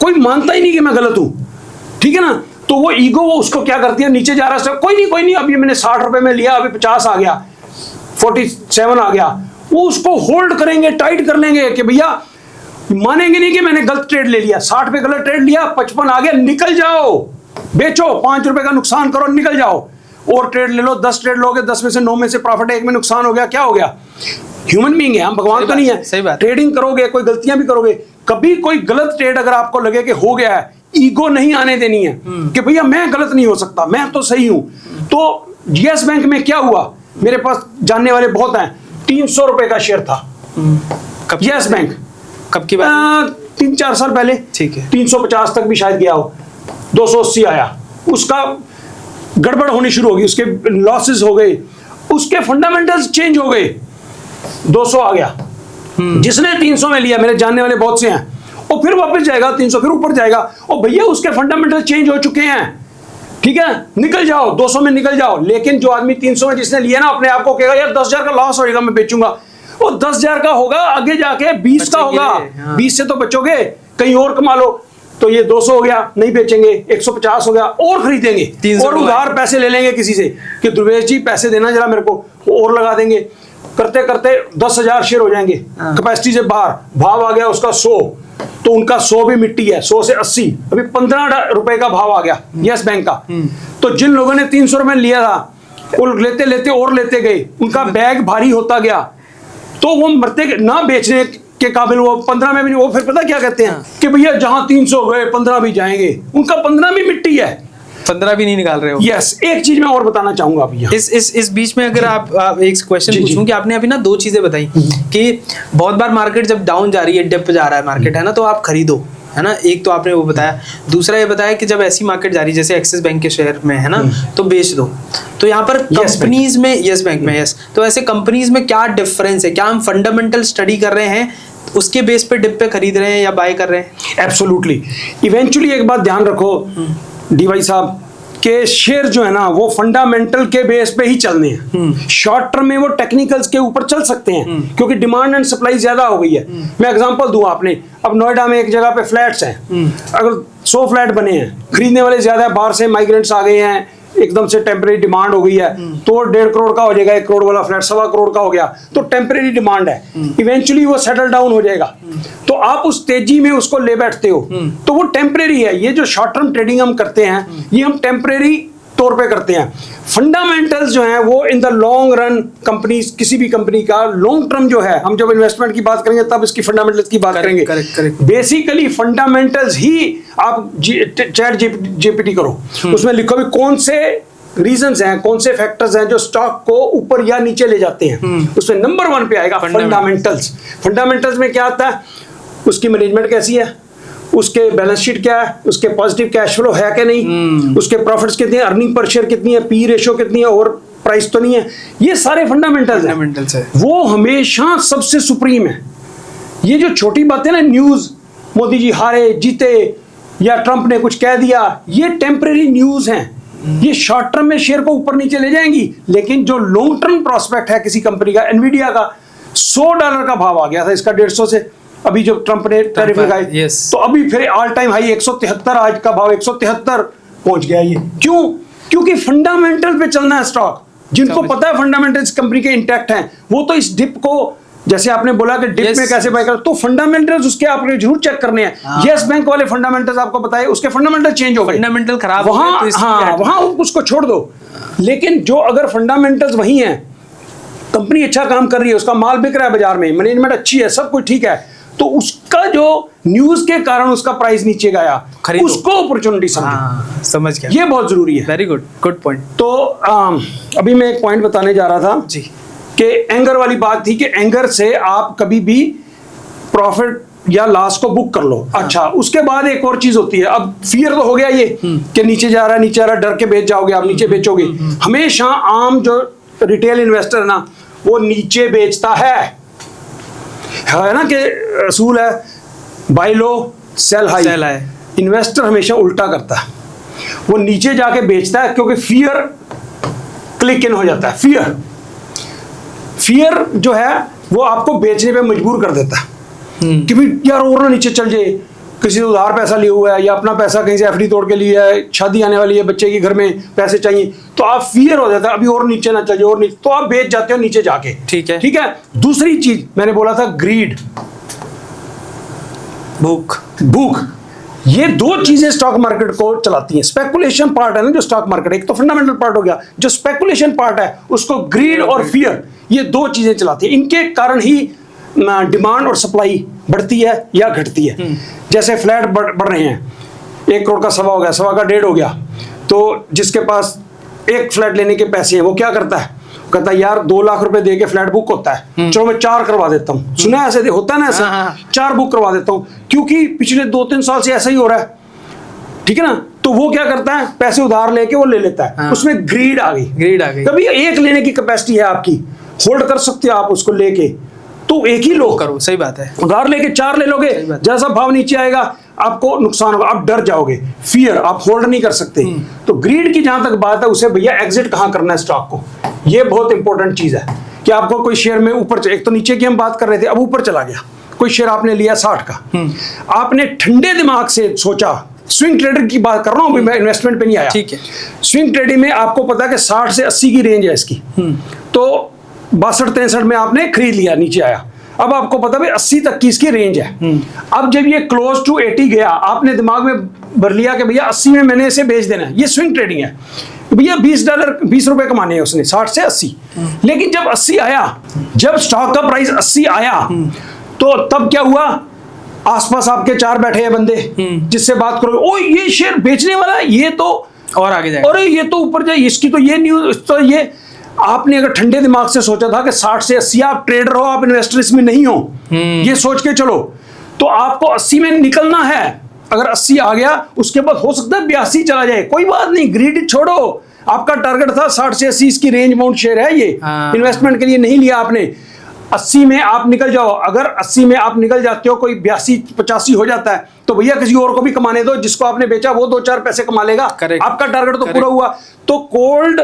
कोई मानता ही नहीं कि मैं गलत हूं, ठीक है ना, तो वो ईगो वो उसको क्या करती है, नीचे जा रहा है, कोई नहीं, अभी मैंने 60 रुपए में लिया, अभी 50 आ गया, 47 आ गया, वो उसको होल्ड करेंगे, टाइट कर लेंगे कि भैया मानेंगे नहीं कि मैंने गलत ट्रेड ले लिया, 60 पे गलत ट्रेड लिया, 55 आ गया, निकल जाओ, बेचो, 5 रुपए का नुकसान करो, निकल जाओ, और ट्रेड ले लो, 10 ट्रेड लोगे, 10 में से 9 में से प्रॉफिट है, 1 में नुकसान हो गया, क्या हो गया, ह्यूमन बीइंग है हम, भगवान तो नहीं है, सही बात, ट्रेडिंग करोगे, कोई गलतियां भी करोगे, कभी कोई गलत ट्रेड अगर आपको लगे कि हो गया है, ईगो नहीं आने देनी है कि भैया मैं गलत नहीं हो सकता, मैं तो सही हूं। तो यस बैंक में क्या हुआ, मेरे पास जानने वाले बहुत हैं, 300 रुपए का शेयर था यस बैंक, कब की बात, 3-4 साल पहले, ठीक है, 350 तक भी शायद गया हो, 280 आया, उसका गड़बड़ होनी शुरू हो गई, उसके लॉसेस हो गए, उसके फंडामेंटल्स चेंज हो गए, 200 आ गया, जिसने 300 में लिया, मेरे जानने वाले बहुत से हैं, और फिर वापस जाएगा 300, फिर ऊपर जाएगा, और भैया उसके फंडामेंटल चेंज हो चुके हैं, ठीक है, निकल जाओ, 200 में निकल जाओ। लेकिन जो आदमी 300 में जिसने लिया ना, अपने आप को कहेगा यार 10,000 का लॉस होगा, मैं बेचूंगा, वो 10,000 का होगा, आगे जाके 20 का होगा, 20 से तो बचोगे, कहीं और कमा लो, तो ये 200 हो गया, नहीं बेचेंगे, 150 हो गया, और खरीदेंगे, और उधार पैसे ले लेंगे किसी से कि ध्रुवेश जी पैसे देना जरा मेरे को, और लगा देंगे, करते करते 10,000 शेयर हो जाएंगे कैपेसिटी से बाहर, भाव आ गया उसका 100, तो उनका 100 भी मिट्टी है, 100 से 80, अभी 15 रुपए का भाव आ गया यस बैंक का। तो जिन लोगों ने 300 रुपए लिया था, वो लेते लेते और लेते गए, उनका बैग भारी होता गया, तो वो मरते ना बेचने के काबिल, वो 15 में भी नहीं, वो फिर पता क्या कहते हैं कि भैया जहां 300 गए 15 भी जाएंगे, उनका 15 भी मिट्टी है। 15 भी नहीं निकाल रहे हो। यस, एक चीज मैं और बताना चाहूंगा अभी यहाँ। इस बीच में अगर आप एक क्वेश्चन जी, पूछूं कि आपने अभी ना 2 चीजें बताई कि बहुत बार मार्केट जब डाउन जा रही है, डिप जा रहा है मार्केट, है ना, तो आप खरीदो, है ना, एक तो आपने वो बताया। दूसरा ये बताया कि जब ऐसी मार्केट जा रही है जैसे एक्सिस बैंक के शेयर में, है ना, तो बेच दो। तो यहाँ पर कंपनीज में, यस बैंक में, यस, तो ऐसे कंपनीज में क्या डिफरेंस है? क्या हम फंडामेंटल स्टडी कर रहे हैं, उसके बेस पे डिप पे खरीद रहे हैं या बाय कर रहे हैं? एब्सोल्युटली। इवेंचुअली एक बात ध्यान रखो डी भाई साहब, के शेयर जो है ना वो फंडामेंटल के बेस पे ही चलने हैं। शॉर्ट टर्म में वो टेक्निकल्स के ऊपर चल सकते हैं क्योंकि डिमांड एंड सप्लाई ज्यादा हो गई है। मैं एग्जांपल दूं, आपने अब नोएडा में एक जगह पे फ्लैट्स हैं, अगर 100 फ्लैट बने हैं, खरीदने वाले ज्यादा है, बाहर से माइग्रेंट्स आ गए हैं, एकदम से टेम्परेरी डिमांड हो गई है, तो 1.5 करोड़ का हो जाएगा, 1 करोड़ वाला फ्लैट 1.25 करोड़ का हो गया, तो टेम्परेरी डिमांड है, इवेंचुअली वो सेटल डाउन हो जाएगा। तो आप उस तेजी में उसको ले बैठते हो तो वो टेम्परेरी है। ये जो शॉर्ट टर्म ट्रेडिंग हम करते हैं ये हम टेम्परेरी तौर पे करते हैं। फंडामेंटल्स जो है वो in the long run, company, किसी भी कंपनी का लॉन्ग टर्म जो है, हम जब इन्वेस्टमेंट की बात करेंगे तब इसकी फंडामेंटल्स की बात करेंगे। करेक्ट। बेसिकली फंडामेंटल्स ही आप चैट जीपीटी करो, उसमें लिखो भी कौन से रीजंस हैं, कौन से फैक्टर्स हैं जो स्टॉक को ऊपर या नीचे ले जाते हैं, उसमें नंबर 1 पे आएगा फंडामेंटल्स। फंडामेंटल्स में क्या आता है? उसकी मैनेजमेंट कैसी है, उसके बैलेंस शीट क्या है, उसके पॉजिटिव कैश फ्लो है कि नहीं, उसके प्रॉफिट्स कितने हैं, अर्निंग पर शेयर कितनी है, पी रेशियो कितनी है, और प्राइस तो नहीं है। ये सारे फंडामेंटल्स है, वो हमेशा सबसे सुप्रीम है। ये जो छोटी बातें ना, न्यूज, मोदी जी हारे जीते या ट्रंप ने कुछ कह दिया, ये टेम्परेरी न्यूज हैं। ये शॉर्ट टर्म में शेयर को ऊपर नीचे ले जाएंगी, लेकिन जो लॉन्ग टर्म प्रोस्पेक्ट है किसी कंपनी का, एनवीडिया का $100 का भाव आ गया था इसका 150 से, अभी जब ट्रंप ने टैरिफ लगाए, तो अभी फिर ऑल टाइम हाई 173, आज का भाव 173 पहुंच गया। ये क्यों? क्योंकि फंडामेंटल पे चलना है स्टॉक। जिनको पता है फंडामेंटल्स कंपनी के इंटैक्ट हैं, वो तो इस डिप को, जैसे आपने बोला कि डिप में कैसे बाय कर, तो फंडामेंटल्स उसके आपने जरूर चेक करने हैं। यस बैंक वाले फंडामेंटल्स आपको बताए, उसके फंडामेंटल चेंज हो गए, फंडामेंटल खराब वहां, हाँ वहां उसको छोड़ दो। लेकिन जो अगर फंडामेंटल्स वही हैं, कंपनी अच्छा काम कर रही है, उसका माल बिक रहा है बाजार में, मैनेजमेंट अच्छी है, सब कुछ ठीक है, तो उसका जो न्यूज के कारण उसका प्राइस नीचे गया, उसको अपॉर्चुनिटी समझ गया। ये बहुत जरूरी है। Very good point. तो अभी मैं एक पॉइंट बताने जा रहा था जी, कि एंगर वाली बात थी कि एंगर से आप कभी भी प्रॉफिट या लॉस को बुक कर लो। अच्छा, उसके बाद एक और चीज होती है, अब फियर तो हो गया ये कि नीचे जा रहा है, नीचे आ रहा है, डर के बेच जाओगे आप, नीचे बेचोगे। हमेशा आम जो रिटेल इन्वेस्टर ना, वो नीचे बेचता है ना, कि असूल है बाय लो सेल हाई। इन्वेस्टर हमेशा उल्टा करता है, वो नीचे जाके बेचता है क्योंकि फियर क्लिक इन हो जाता है। फियर जो है वो आपको बेचने पे मजबूर कर देता है कि भाई यार और ना नीचे चल जाए, किसी से उधार पैसा लिया हुआ है या अपना पैसा कहीं से एफडी तोड़ के लिया है, शादी आने वाली है, बच्चे के घर में पैसे चाहिए, तो आप फियर हो जाता है अभी और नीचे ना चल जाए, और नीचे, तो आप बेच जाते हो नीचे जाके। ठीक है। दूसरी चीज मैंने बोला था, ग्रीड, भूख। ये 2 चीजें स्टॉक मार्केट को चलाती हैं। स्पेकुलेशन पार्ट है ना जो स्टॉक मार्केट, एक तो फंडामेंटल पार्ट हो गया, जो स्पेकुलेशन पार्ट है उसको ग्रीड और फियर, ये 2 चीजें चलाती हैं। इनके कारण ही डिमांड और सप्लाई बढ़ती है या घटती है। जैसे फ्लैट बढ़ रहे हैं, 1 करोड़ का 1.25 हो गया, 1.25 का 1.5 हो गया, तो जिसके पास एक फ्लैट लेने के पैसे हैं वो क्या करता है, कहता है यार 2 लाख रुपए दे के फ्लैट बुक होता है, चलो मैं 4 करवा देता हूँ। सुना है ऐसे, होता है ना ऐसा, 4 बुक करवा देता हूँ, क्योंकि पिछले 2-3 साल से ऐसा ही हो रहा है, ठीक है ना। तो वो क्या करता है, पैसे उधार लेके वो ले लेता है। उसमें ग्रीड आ गई। कभी एक लेने की कैपेसिटी है आपकी, होल्ड कर सकते हो आप उसको लेके, तो एक ही लो करो। सही बात है। उधार लेके 4 ले लोगे, जैसा भाव नीचे आएगा आपको नुकसान होगा, आप डर जाओगे, फियर, आप होल्ड नहीं कर सकते। तो ग्रीड की जहां तक बात है, उसे भैया एग्जिट कहां करना है स्टॉक को, ये बहुत इंपॉर्टेंट चीज है कि आपको कोई शेयर में ऊपर, एक तो नीचे की हम बात कर रहे थे, अब ऊपर चला गया, कोई शेयर आपने लिया 60 का, आपने ठंडे दिमाग से सोचा, स्विंग ट्रेडर की बात कर रहा हूं, मैं इन्वेस्टमेंट पे नहीं आया, ठीक है। स्विंग ट्रेडिंग में आपको पता है कि 60 से 80 की रेंज है इसकी, तो 62-63 में आपने खरीद लिया, नीचे आया, अब आपको पता है 80 तक की इसकी रेंज है। अब जब ये क्लोज टू 80 गया, आपने दिमाग में भर लिया कि भैया 80 में मैंने इसे बेच देना है, ये स्विंग ट्रेडिंग है, भैया $20 रुपए कमाने हैं उसने 60 से 80। लेकिन जब 80 आया, जब स्टॉक का प्राइस 80 आया, तो तब क्या हुआ, आसपास आपके 4 बैठे हैं बंदे, जिससे बात करो, ओ ये शेयर बेचने वाला है, ये तो और आगे जाएगा। और ये तो ऊपर जाए, इसकी तो ये न्यूज, तो ये आपने अगर ठंडे दिमाग से सोचा था कि 60 से 80 आप ट्रेडर हो, आप इन्वेस्टर इसमें नहीं हो, ये सोच के चलो, तो आपको 80 में निकलना है। अगर 80 आ गया, उसके बाद हो सकता है 82 चला जाए, कोई बात नहीं, ग्रीड छोड़ो। आपका टारगेट था 60 से 80, इसकी रेंज बाउंड शेयर है ये, इन्वेस्टमेंट के लिए नहीं लिया आपने। 80 में आप निकल जाओ। अगर 80 में आप निकल जाते हो, कोई 82-85 हो जाता है, तो भैया किसी और को भी कमाने दो, जिसको आपने बेचा वो 2-4 पैसे कमा लेगा। आपका टारगेट तो पूरा हुआ। तो कोल्ड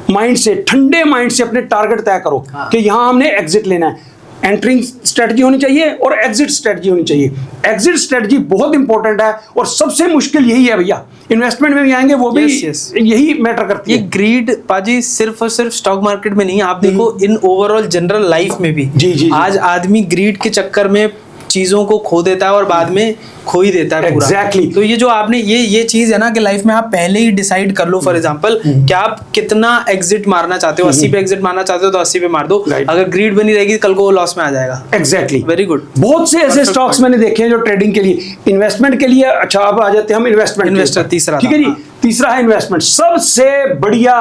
माइंड से, ठंडे माइंड से अपने टारगेट तय करो कि यहां हमने एग्जिट लेना है। एंट्रिंग स्ट्रेटजी होनी चाहिए और एग्जिट स्ट्रेटजी होनी चाहिए। एग्जिट स्ट्रेटजी बहुत इंपॉर्टेंट है और सबसे मुश्किल यही है भैया। इन्वेस्टमेंट में भी आएंगे वो भी यही मैटर करती है। ये ग्रीड पाजी सिर्फ और सिर्फ स्टॉक मार्केट में नहीं, आप देखो इन ओवरऑल जनरल लाइफ में भी। जी। आज आदमी ग्रीड के चक्कर में चीजों को खो देता है और बाद में खो ही देता है पूरा। Exactly. तो ये जो आपने ये चीज है ना कि लाइफ में आप पहले ही डिसाइड कर लो। फॉर एग्जांपल कि आप कितना एग्जिट मारना चाहते हो, 80 पे एग्जिट मारना चाहते हो तो 80 पे मार दो। अगर ग्रीड बनी रहेगी कल को वो लॉस में आ जाएगा। Exactly, very good. बहुत से ऐसे स्टॉक्स मैंने देखे हैं जो ट्रेडिंग के लिए, इन्वेस्टमेंट के लिए। अच्छा, अब आ जाते हैं हम इन्वेस्टर तीसरा, ठीक है जी। तीसरा है इन्वेस्टमेंट, सबसे बढ़िया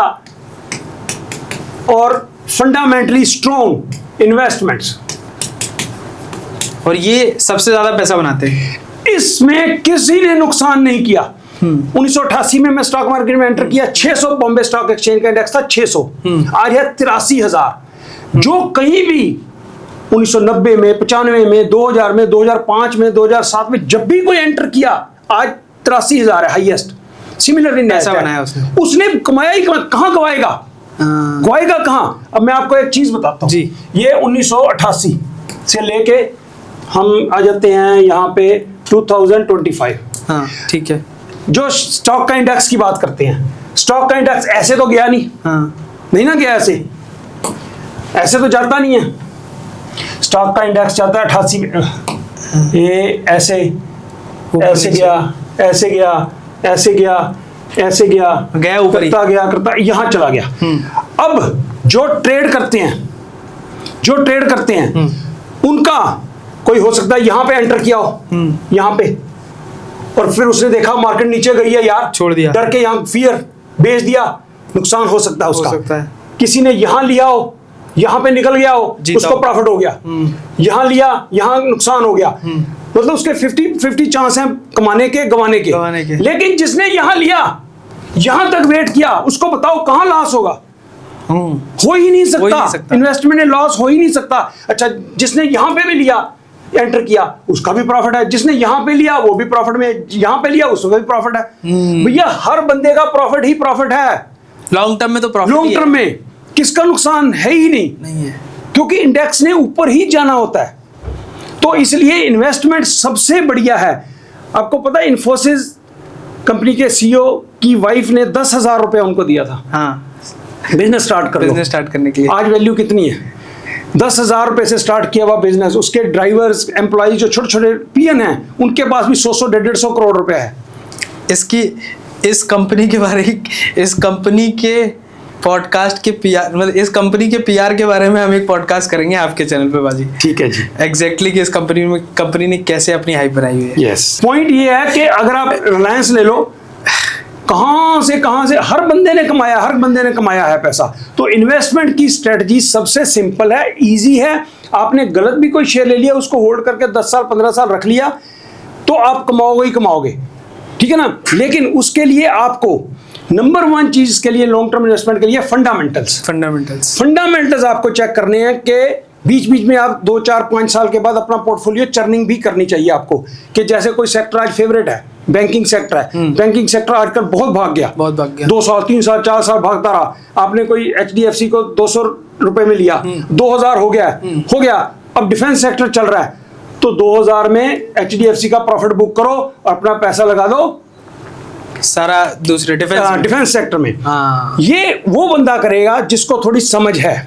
और फंडामेंटली स्ट्रॉन्ग इन्वेस्टमेंट्स, और ये सबसे ज्यादा पैसा बनाते हैं। इसमें किसी ने नुकसान नहीं किया। 1988 में मैं स्टॉक मार्केट में एंटर किया, 600 बॉम्बे स्टॉक एक्सचेंज का इंडेक्स था, 600। आज है 83,000। जो कहीं भी 1990 में, 95 में, 2000 में, 2005 में, 2007 में जब भी कोई एंटर किया, आज 83,000 है हाईएस्ट। सिमिलरली पैसा बनाया उसने कमाया ही कहाँ गवाएगा, गवाएगा कहाँ? अब मैं आपको एक चीज बताता हूँ जी। ये 1988 से लेके हम आ जाते हैं यहाँ पे 2025। हाँ ठीक है। जो स्टॉक का इंडेक्स की बात करते हैं, स्टॉक का इंडेक्स ऐसे तो गया नहीं। नहीं ना गया ऐसे तो जाता नहीं है। स्टॉक का इंडेक्स जाता है 88 में, ये ऐसे गया, ऐसे गया, ऐसे गया, ऐसे गया ऊपर करता यहाँ चला गया। अब जो ट्रेड करते हैं उनका कोई हो सकता है यहाँ पे एंटर किया हो, यहाँ पे, और फिर उसने देखा मार्केट नीचे गई है यार, छोड़ दिया, डर के यहाँ फियर बेच दिया, नुकसान हो सकता है उसका। सकता है। किसी ने यहाँ लिया हो, यहाँ पे निकल गया हो, उसको प्रॉफिट हो गया। यहाँ लिया, यहाँ नुकसान हो गया, मतलब उसके 50-50 चांस हैं कमाने के, गवाने के। लेकिन जिसने यहाँ लिया, यहाँ तक वेट किया, उसको बताओ कहाँ लॉस होगा? हो ही नहीं सकता। इन्वेस्टमेंट में लॉस हो ही नहीं सकता। अच्छा, जिसने यहाँ पे भी लिया, एंटर किया, उसका भी प्रॉफिट है। जिसने यहाँ पे लिया वो भी प्रॉफिट में, यहाँ पे लिया उसका भी प्रॉफिट है। भैया हर बंदे का प्रॉफिट ही प्रॉफिट है। लॉन्ग टर्म में तो प्रॉफिट, लॉन्ग टर्म में किसका नुकसान है ही नहीं है, क्योंकि इंडेक्स ने ऊपर ही जाना होता है। तो इसलिए इन्वेस्टमेंट सबसे बढ़िया है। आपको पता है इन्फोसिस कंपनी के सीईओ की वाइफ ने 10,000 रुपए उनको दिया था। हाँ, बिजनेस स्टार्ट करने के लिए। आज वैल्यू कितनी है? 10,000 रुपए से स्टार्ट किया हुआ बिजनेस। उसके ड्राइवर्स, एम्प्लॉय जो छोटे छोटे पीएन हैं, उनके पास भी 100-150 करोड़ रुपए है। इस कंपनी के पॉडकास्ट के पीआर, मतलब इस कंपनी के पीआर के बारे में हम एक पॉडकास्ट करेंगे आपके चैनल पे बाजी। ठीक है जी। एग्जैक्टली कि इस कंपनी ने कैसे अपनी हाइप बनाई हुई है। यस, पॉइंट ये है कि अगर आप रिलायंस ले लो, कहां से हर बंदे ने कमाया है पैसा। तो इन्वेस्टमेंट की स्ट्रेटजी सबसे सिंपल है, इजी है। आपने गलत भी कोई शेयर ले लिया, उसको होल्ड करके 10 साल 15 साल रख लिया, तो आप कमाओगे ही कमाओगे, ठीक है ना। लेकिन उसके लिए आपको नंबर 1 चीज के लिए, लॉन्ग टर्म इन्वेस्टमेंट के लिए, फंडामेंटल्स आपको चेक करने हैं कि बीच में आप 2, 4, 5 साल के बाद अपना पोर्टफोलियो चर्निंग भी करनी चाहिए आपको। कि जैसे कोई सेक्टर आज फेवरेट है, बैंकिंग सेक्टर है, बैंकिंग सेक्टर आजकल बहुत भाग गया। 2 साल, 3 साल, 4 साल भागता रहा। आपने कोई HDFC को 200 रुपए में लिया, 2000 हो गया। अब डिफेंस सेक्टर चल रहा है, तो 2000 में HDFC का प्रॉफिट बुक करो, अपना पैसा लगा दो सारा दूसरे डिफेंस सेक्टर में। ये वो बंदा करेगा जिसको थोड़ी समझ है।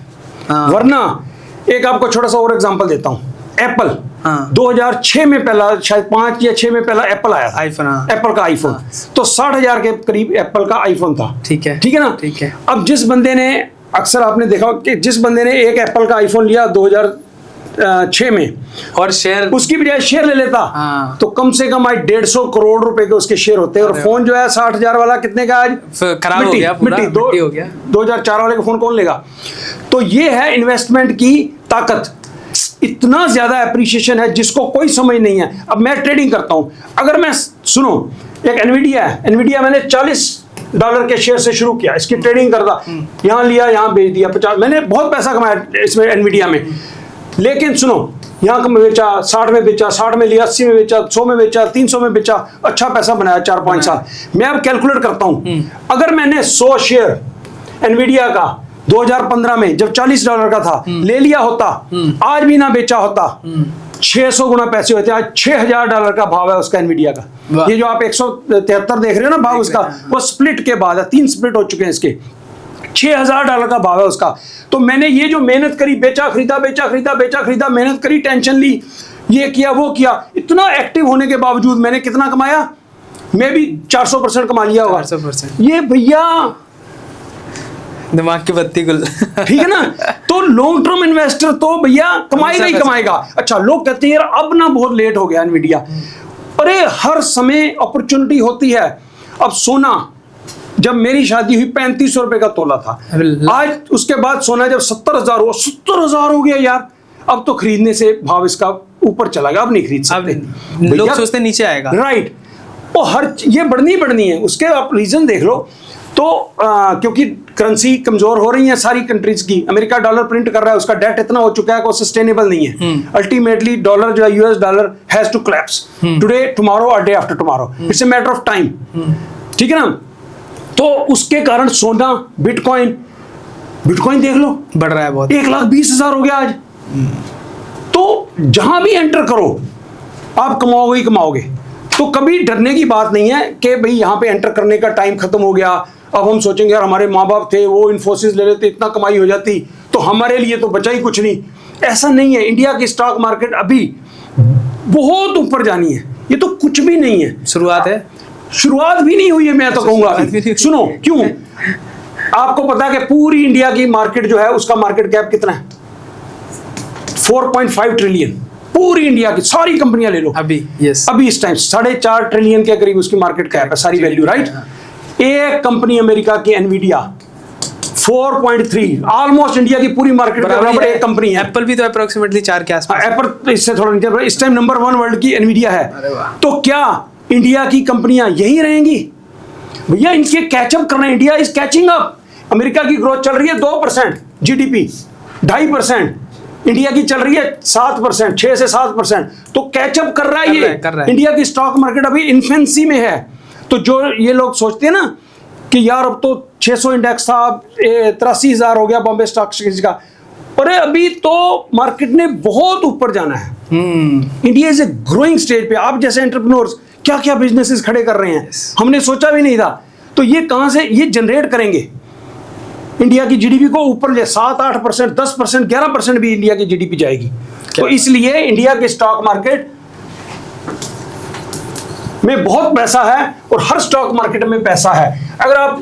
वरना एक आपको छोटा सा और एग्जांपल देता हूं, एप्पल। 2006 में पहला, शायद 5 या 6 में पहला एप्पल आया था, एप्पल का आईफोन। तो 60,000 के करीब एप्पल का आईफोन था। ठीक है ना। ठीक है। अब जिस बंदे ने, अक्सर आपने देखा कि जिस बंदे ने एक एप्पल का आईफोन लिया 2006 में, और शेयर उसकी बजाय शेयर ले लेता हाँ। तो कम से कम आज 150 करोड़ रुपए के उसके शेयर होते हैं। और फोन जो है 60,000 वाला कितने का आज खराब हो गया, पूरा मिट्टी हो गया। 2004 वाले का फोन कौन लेगा? तो ये है इन्वेस्टमेंट की ताकत। इतना ज्यादा एप्रिसिएशन है जिसको कोई समझ नहीं है। अब मैं ट्रेडिंग करता हूं, अगर मैं सुनो, एक एनवीडिया है, एनवीडिया मैंने $40 के शेयर से शुरू किया, इसकी ट्रेडिंग करता, यहां लिया यहां बेच दिया, 50, मैंने बहुत पैसा कमाया इसमें एनवीडिया में। लेकिन सुनो, यहाँ का मैं बेचा 60 में, बेचा 60 में लिया, 80 में बेचा, 100 में बेचा, 300 में बेचा, अच्छा पैसा बनाया 4-5 साल। मैं अब कैलकुलेट करता हूं, अगर मैंने 100 शेयर एनवीडिया का 2015 में जब $40 का था ले लिया होता, आज भी ना बेचा होता, 600 गुना पैसे होते। आज $6,000 का भाव है उसका एनवीडिया का। ये जो आप 173 देख रहे हो ना भाव उसका, वो स्प्लिट के बाद है, 3 स्प्लिट हो चुके हैं इसके। $6,000 का भाव है उसका। तो मैंने ये जो मेहनत करी, बेचा खरीदा, बेचा खरीदा, बेचा खरीदा, मेहनत करी, टेंशन ली, ये किया वो किया, इतना एक्टिव होने के बावजूद मैंने कितना कमाया? मैं भी 400% कमा लिया होगा। 400%। ये भैया दिमाग की बत्ती गुल ठीक है ना? तो लॉन्ग टर्म इन्वेस्टर तो भैया कमाएगा ही कमाएगा। अच्छा, लोग कहते हैं यार अब ना बहुत लेट हो गया एनवीडिया। अरे हर समय अपॉर्चुनिटी होती है। अब सोना, जब मेरी शादी हुई 3500 रुपए का तोला था, आज उसके बाद सोना जब 70,000 हुआ, 70,000 हो गया यार। अब तो खरीदने से भाव इसका ऊपर चला गया, अब नहीं खरीद सकते। लोग सोचते नीचे आएगा, राइट। वो हर ये बढ़नी है। उसके आप रीजन देख लो। तो क्योंकि करेंसी कमजोर हो रही है सारी कंट्रीज की। अमेरिका डॉलर प्रिंट कर रहा है, उसका डेट इतना हो चुका है कि वो सस्टेनेबल नहीं है। अल्टीमेटली डॉलर जो है, US dollar has to collapse today, tomorrow और day after tomorrow. It's a matter of time, ठीक है ना? तो उसके कारण सोना, बिटकॉइन देख लो बढ़ रहा है बहुत, 1,20,000 हो गया आज। तो जहां भी एंटर करो आप कमाओगे ही कमाओगे। तो कभी डरने की बात नहीं है कि भाई यहां पे एंटर करने का टाइम खत्म हो गया, अब हम सोचेंगे यार हमारे माँ बाप थे वो इन्फोसिस ले लेते, इतना कमाई हो जाती, तो हमारे लिए तो बचा ही कुछ नहीं। ऐसा नहीं है। इंडिया की स्टॉक मार्केट अभी बहुत ऊपर जानी है। ये तो कुछ भी नहीं है, शुरुआत है, शुरुआत भी नहीं हुई है मैं तो कहूंगा। सुनो क्यों, आपको पता है कि पूरी इंडिया की मार्केट जो है उसका मार्केट कैप कितना है? 4.5 ट्रिलियन। पूरी इंडिया की सारी कंपनियां ले लो अभी, यस, अभी इस टाइम 4.5 ट्रिलियन के करीब उसकी मार्केट कैप है, सारी वैल्यू, राइट? एक कंपनी अमेरिका की एनवीडिया 4.3, ऑलमोस्ट इंडिया की पूरी मार्केट के बराबर एक कंपनी है। एप्पल भी तो अप्रोक्सीमेटली 4 के आसपास। एप्पल इससे थोड़ा नीचे, इस टाइम नंबर 1 वर्ल्ड की एनवीडिया है। तो क्या इंडिया की कंपनियां यही रहेंगी? भैया इनके कैचअप करना, India is catching up. America की ग्रोथ चल रही है 2% जीडीपी, 2.5%। इंडिया की चल रही है 7%, 6 से 7%। तो कैचअप कर रहा है ये। इंडिया की स्टॉक मार्केट अभी इन्फेंसी में है। तो जो ये लोग सोचते हैं ना कि यार अब तो 600 इंडेक्स था, 83,000 हो गया बॉम्बे स्टॉक एक्सचेंज का, अरे अभी तो मार्केट ने बहुत ऊपर जाना है। India is a growing stage पे। आप जैसे एंटरप्रेन्योर्स क्या क्या बिजनेसेस खड़े कर रहे हैं, हमने सोचा भी नहीं था। तो ये कहां से ये जनरेट करेंगे इंडिया की जीडीपी को ऊपर ले, 7-8%, 10%, 11% भी इंडिया की जीडीपी जाएगी। तो इसलिए इंडिया के स्टॉक मार्केट में बहुत पैसा है और हर स्टॉक मार्केट में पैसा है। अगर आप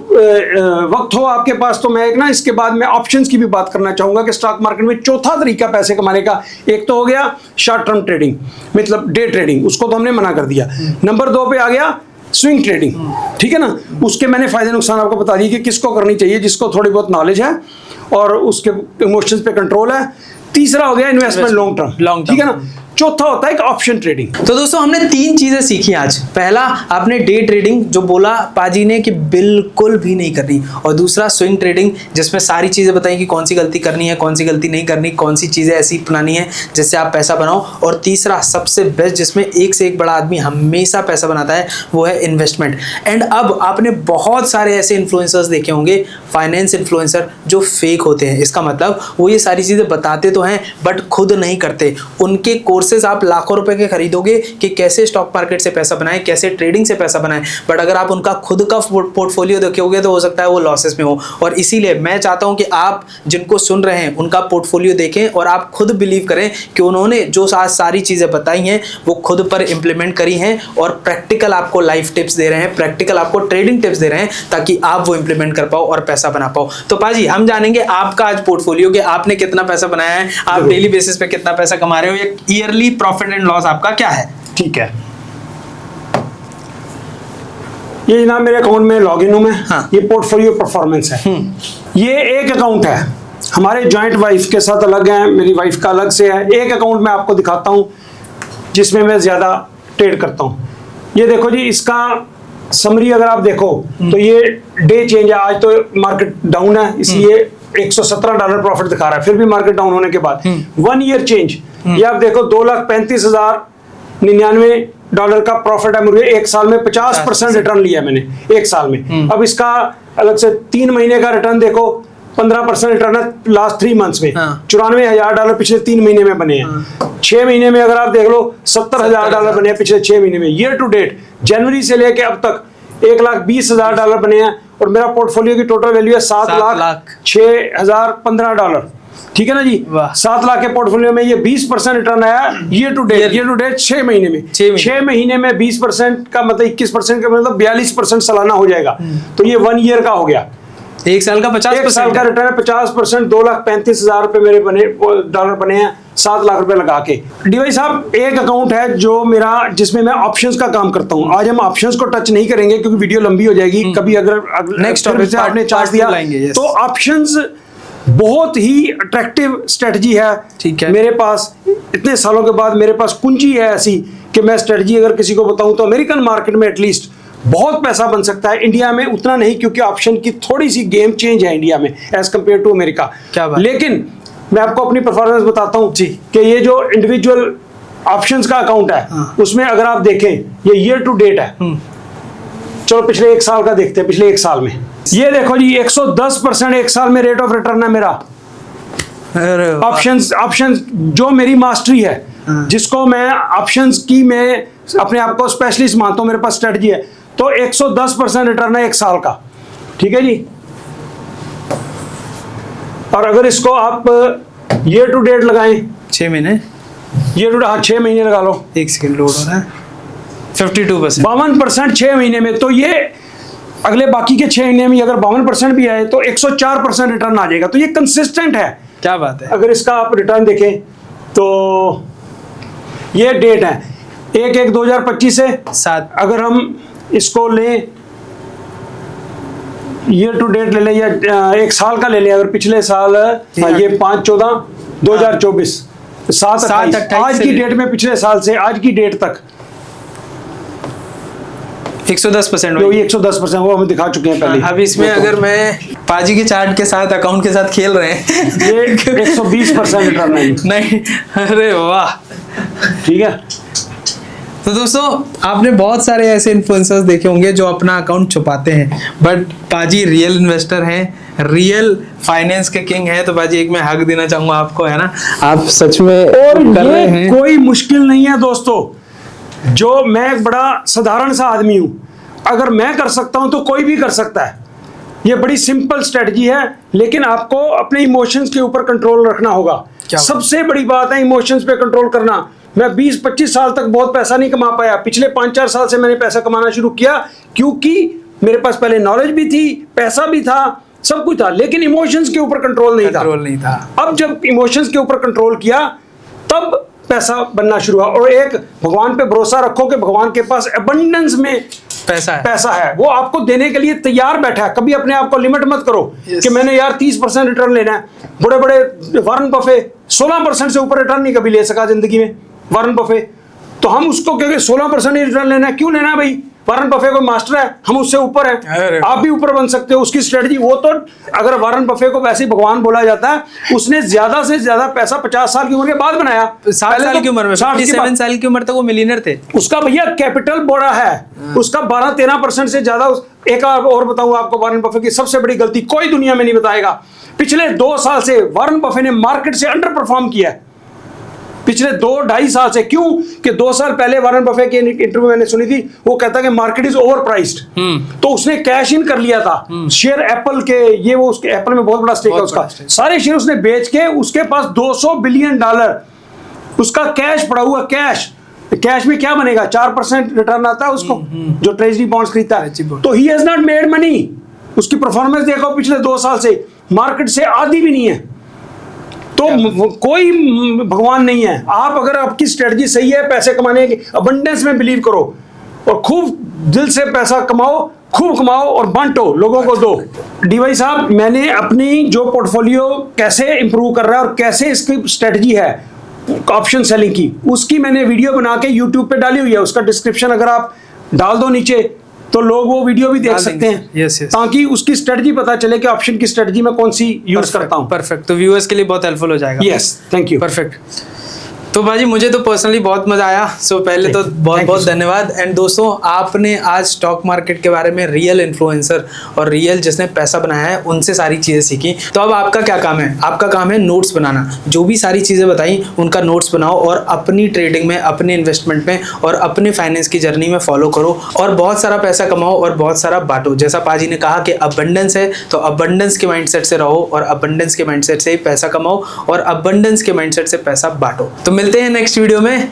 वक्त हो आपके पास तो मैं एक ना इसके बाद में ऑप्शंस की भी बात करना चाहूंगा कि स्टॉक मार्केट में चौथा तरीका पैसे कमाने का। एक तो हो गया शॉर्ट टर्म ट्रेडिंग, मतलब डे ट्रेडिंग, उसको तो हमने मना कर दिया। नंबर 2 पे आ गया स्विंग ट्रेडिंग, ठीक है ना? उसके मैंने फायदे नुकसान आपको बता दिए कि किसको करनी चाहिए, जिसको थोड़ी बहुत नॉलेज है और उसके इमोशंस पे कंट्रोल है। तीसरा हो गया इन्वेस्टमेंट लॉन्ग टर्म, ठीक है ना? चौथा होता है एक ऑप्शन ट्रेडिंग। तो दोस्तों हमने 3 चीजें सीखी आज। पहला आपने डे ट्रेडिंग जो बोला पाजी ने कि बिल्कुल भी नहीं करनी, और दूसरा स्विंग ट्रेडिंग जिसमें सारी चीजें बताई कि कौन सी गलती करनी है, कौन सी गलती नहीं करनी, कौन सी चीजें ऐसी अपनानी है जिससे आप पैसा बनाओ। और तीसरा सबसे बेस्ट जिसमें एक से एक बड़ा आदमी हमेशा पैसा बनाता है वो है इन्वेस्टमेंट। एंड अब आपने बहुत सारे ऐसे इन्फ्लुएंसर्स देखे होंगे, फाइनेंस इन्फ्लुएंसर, जो फेक होते हैं। इसका मतलब वो ये सारी चीजें बताते तो हैं बट खुद नहीं करते। उनके कोर्सेज कोर्सेज आप लाखों रुपए के खरीदोगे कि कैसे स्टॉक मार्केट से पैसा बनाएं, कैसे ट्रेडिंग से पैसा बनाएं, बट अगर आप उनका खुद का पोर्टफोलियो देखोगे तो हो सकता है वो लॉसेस में हो। और इसीलिए मैं चाहता हूं कि आप जिनको सुन रहे हैं उनका पोर्टफोलियो देखें और आप खुद बिलीव करें कि उन्होंने जो आज सारी चीज़ें बताई हैं वो खुद पर इंप्लीमेंट करी हैं और प्रैक्टिकल आपको लाइफ टिप्स दे रहे हैं, प्रैक्टिकल आपको ट्रेडिंग टिप्स दे रहे हैं ताकि आप वो इंप्लीमेंट कर पाओ और पैसा बना पाओ। तो पाजी हम जानेंगे आपका आज पोर्टफोलियो कि आपने कितना पैसा बनाया है, आप डेली बेसिस पे कितना पैसा कमा रहे हो, ये ईयरली प्रॉफिट एंड लॉस आपका क्या है। ठीक है, ये जनाब मेरे अकाउंट में लॉगिन हूं मैं। हाँ। ये पोर्टफोलियो परफॉर्मेंस है। ये एक अकाउंट है, हमारे जॉइंट वाइफ के साथ अलग है, मेरी वाइफ का अलग से है। एक अकाउंट मैं आपको दिखाता हूं जिसमें मैं ज्यादा ट्रेड करता हूं। ये देखो जी, इसका समरी अगर आप देखो तो ये डे चेंज है। आज तो मार्केट डाउन है इसलिए $117 प्रॉफिट दिखा रहा है, फिर भी मार्केट डाउन होने के बाद 1 ईयर चेंज। ये आप देखो $2,35,099 का प्रॉफिट है मुझे एक साल में। 50% रिटर्न लिया मैंने एक साल में। अब इसका अलग से 3 महीने का रिटर्न देखो, 15% रिटर्न है लास्ट 3 मंथ्स में। $94,000 पिछले 3 महीने में बने हैं। 6 महीने में अगर आप देख लो $70,000 बने हैं पिछले 6 महीने में। ईयर टू डेट जनवरी से लेके अब तक $1,20,000 बने हैं और मेरा पोर्टफोलियो की टोटल वैल्यू है $7,06,015। ठीक है ना जी, 7 लाख के पोर्टफोलियो में ये 20% रिटर्न आया ईयर टू डेट 6 महीने में। 6 महीने में 20% का मतलब 21% का मतलब 42% सालाना हो जाएगा। तो ये 1 ईयर का हो गया। एक साल का 50%, एक साल का रिटर्न है 50%। $2,35,000 रुपए मेरे डॉलर बने हैं 7 लाख रुपए लगा के। डीवाई साहब, एक अकाउंट है जो मेरा जिसमें मैं ऑप्शंस का काम करता हूं। आज हम ऑप्शंस को टच नहीं करेंगे क्योंकि वीडियो लंबी हो जाएगी। कभी अगर नेक्स्ट टॉपिक आपने चांस दिया तो ऑप्शंस बहुत ही अट्रैक्टिव स्ट्रेटजी है। ठीक है, मेरे पास इतने सालों के बाद मेरे पास कुंजी है ऐसी कि मैं स्ट्रेटजी अगर किसी को बताऊं तो अमेरिकन मार्केट में एटलीस्ट बहुत पैसा बन सकता है। इंडिया में उतना नहीं क्योंकि ऑप्शन की थोड़ी सी गेम चेंज है इंडिया में एज कंपेयर टू अमेरिका। क्या बात? लेकिन मैं आपको अपनी परफॉर्मेंस बताता हूं जी कि ये जो इंडिविजुअल ऑप्शंस का अकाउंट है उसमें अगर आप देखें ये ईयर टू डेट है। चलो पिछले 1 साल का देखते हैं। पिछले 1 साल में ये देखो जी 110% एक साल में रेट ऑफ रिटर्न है मेरा। ऑप्शंस जो मेरी मास्टरी है, जिसको मैं ऑप्शंस की मैं अपने आप को स्पेशलिस्ट मानता हूं, मेरे पास स्ट्रेटजी है, तो 110% रिटर्न है 1 साल का। ठीक है जी। और अगर इसको आप ईयर टू डेट लगाएं 6 महीने, ईयर टू, हाँ 6 महीने लगा लो। 1 सेकंड लोड हो रहा है। 52%, 52% 6 महीने में। तो ये अगले बाकी के 6 महीने में अगर 52% भी आए तो 104% रिटर्न आ जाएगा। तो ये कंसिस्टेंट है। क्या बात है। अगर इसका आप रिटर्न देखें तो ये डेट है 1/1/2025 से 7। अगर हम इसको लें ईयर टू डेट ले लें या 1 साल का ले लें, अगर पिछले साल ये 5/14/2024 7/28 आज की डेट में, पिछले साल से आज की डेट तक 110%। जो ये 110% वो हम दिखा चुके हैं पहले। अब इसमें अगर मैं पाजी के चार्ट के साथ अकाउंट के साथ खेल रहे हैं ये 120% रिटर्न नहीं। अरे वाह, ठीक है। तो दोस्तों आपने बहुत सारे ऐसे इन्फ्लुएंसर्स देखे होंगे जो अपना अकाउंट छुपाते हैं, बट पाजी रियल इन्वेस्टर हैं, रियल फाइनेंस के किंग हैं। तो पाजी एक मैं हक देना चाहूंगा आपको, है ना, आप सच में और कर रहे हैं। कोई मुश्किल नहीं है दोस्तों। जो मैं एक बड़ा साधारण सा आदमी हूं, अगर मैं कर सकता हूं तो कोई भी कर सकता है। ये बड़ी सिंपल स्ट्रेटजी है, लेकिन आपको अपने इमोशंस के ऊपर कंट्रोल रखना होगा। सबसे बड़ी बात है इमोशंस पे कंट्रोल करना। मैं 20-25 साल तक बहुत पैसा नहीं कमा पाया। पिछले 5-4 साल से मैंने पैसा कमाना शुरू किया क्योंकि मेरे पास पहले नॉलेज भी थी, पैसा भी था, सब कुछ था, लेकिन इमोशंस के ऊपर कंट्रोल नहीं था। अब जब इमोशंस के ऊपर कंट्रोल किया तब पैसा बनना शुरू हुआ। और एक भगवान पे भरोसा रखो कि भगवान के पास एबंडेंस में पैसा है, वो आपको देने के लिए तैयार बैठा है। कभी अपने आप को लिमिट मत करो कि मैंने यार 30% रिटर्न लेना है। बड़े बड़े वारन बफे 16% से ऊपर रिटर्न नहीं कभी ले सका जिंदगी में, वारन बफे। तो हम उसको कहेंगे 16% ही रिटर्न लेना है, क्यों लेना है भाई? वारन बफे कोई मास्टर है, हम उससे ऊपर हैं। आप भी ऊपर बन सकते हो। उसकी स्ट्रेटजी वो तो, अगर वारन बफे को वैसे ही भगवान बोला जाता है, उसने ज्यादा से ज्यादा पैसा 50 साल की उम्र के बाद बनाया। 60 साल की उम्र में, 57 साल की उम्र तक वो मिलियनर थे। उसका भैया कैपिटल बड़ा है, उसका 12-13% से ज्यादा। एक और बताऊं आपको, वारन बफे की सबसे बड़ी गलती कोई दुनिया में नहीं बताएगा। पिछले 2 साल से वारन बफे ने मार्केट से अंडर परफॉर्म किया है। पिछले 2-2.5 साल से। क्यों कि 2 साल पहले वॉरेन बफे की इंटरव्यू मैंने सुनी थी, वो कहता कि मार्केट इज ओवर प्राइस्ड, तो उसने कैश इन कर लिया था शेयर एप्पल के, ये वो उसके एप्पल में बहुत बड़ा स्टेक है उसका, सारे शेयर उसने बेच के उसके पास $200 बिलियन उसका कैश पड़ा हुआ। कैश में क्या बनेगा, 4% रिटर्न आता है उसको जो ट्रेजरी बॉन्ड्स खरीदता है। तो he has not made money. उसकी परफॉर्मेंस देखो पिछले 2 साल से, मार्केट से आधी भी नहीं है। तो कोई भगवान नहीं है। आप अगर आपकी स्ट्रेटजी सही है पैसे कमाने की, अबंडेंस में बिलीव करो और खूब दिल से पैसा कमाओ, खूब कमाओ और बांटो, लोगों को दो। डीवाई साहब, मैंने अपनी जो पोर्टफोलियो कैसे इंप्रूव कर रहा है और कैसे इसकी स्ट्रेटजी है ऑप्शन सेलिंग की, उसकी मैंने वीडियो बना के यूट्यूब पे डाली हुई है। उसका डिस्क्रिप्शन अगर आप डाल दो नीचे तो लोग वो वीडियो भी देख सकते हैं। यस यस, ताकि उसकी स्ट्रेटजी पता चले कि ऑप्शन की स्ट्रेटजी में कौन सी यूज करता हूं। परफेक्ट, तो व्यूअर्स के लिए बहुत हेल्पफुल हो जाएगा। Yes, thank you. परफेक्ट। तो भाजी मुझे तो पर्सनली बहुत मजा आया। सो पहले तो बहुत बहुत धन्यवाद। एंड दोस्तों, आपने आज स्टॉक मार्केट के बारे में रियल इन्फ्लुएंसर और रियल जिसने पैसा बनाया है उनसे सारी चीजें सीखी। तो अब आपका क्या काम है? आपका काम है नोट्स बनाना। जो भी सारी चीजें बताई उनका नोट्स बनाओ और अपनी ट्रेडिंग में, अपने इन्वेस्टमेंट में और अपने फाइनेंस की जर्नी में फॉलो करो और बहुत सारा पैसा कमाओ और बहुत सारा बांटो। जैसा पाजी ने कहा कि अबंडेंस है तो अबंडेंस के माइंडसेट से रहो और अबंडेंस के माइंडसेट से ही पैसा कमाओ और अबंडेंस के माइंडसेट से पैसा बांटो। तो मिलते हैं नेक्स्ट वीडियो में।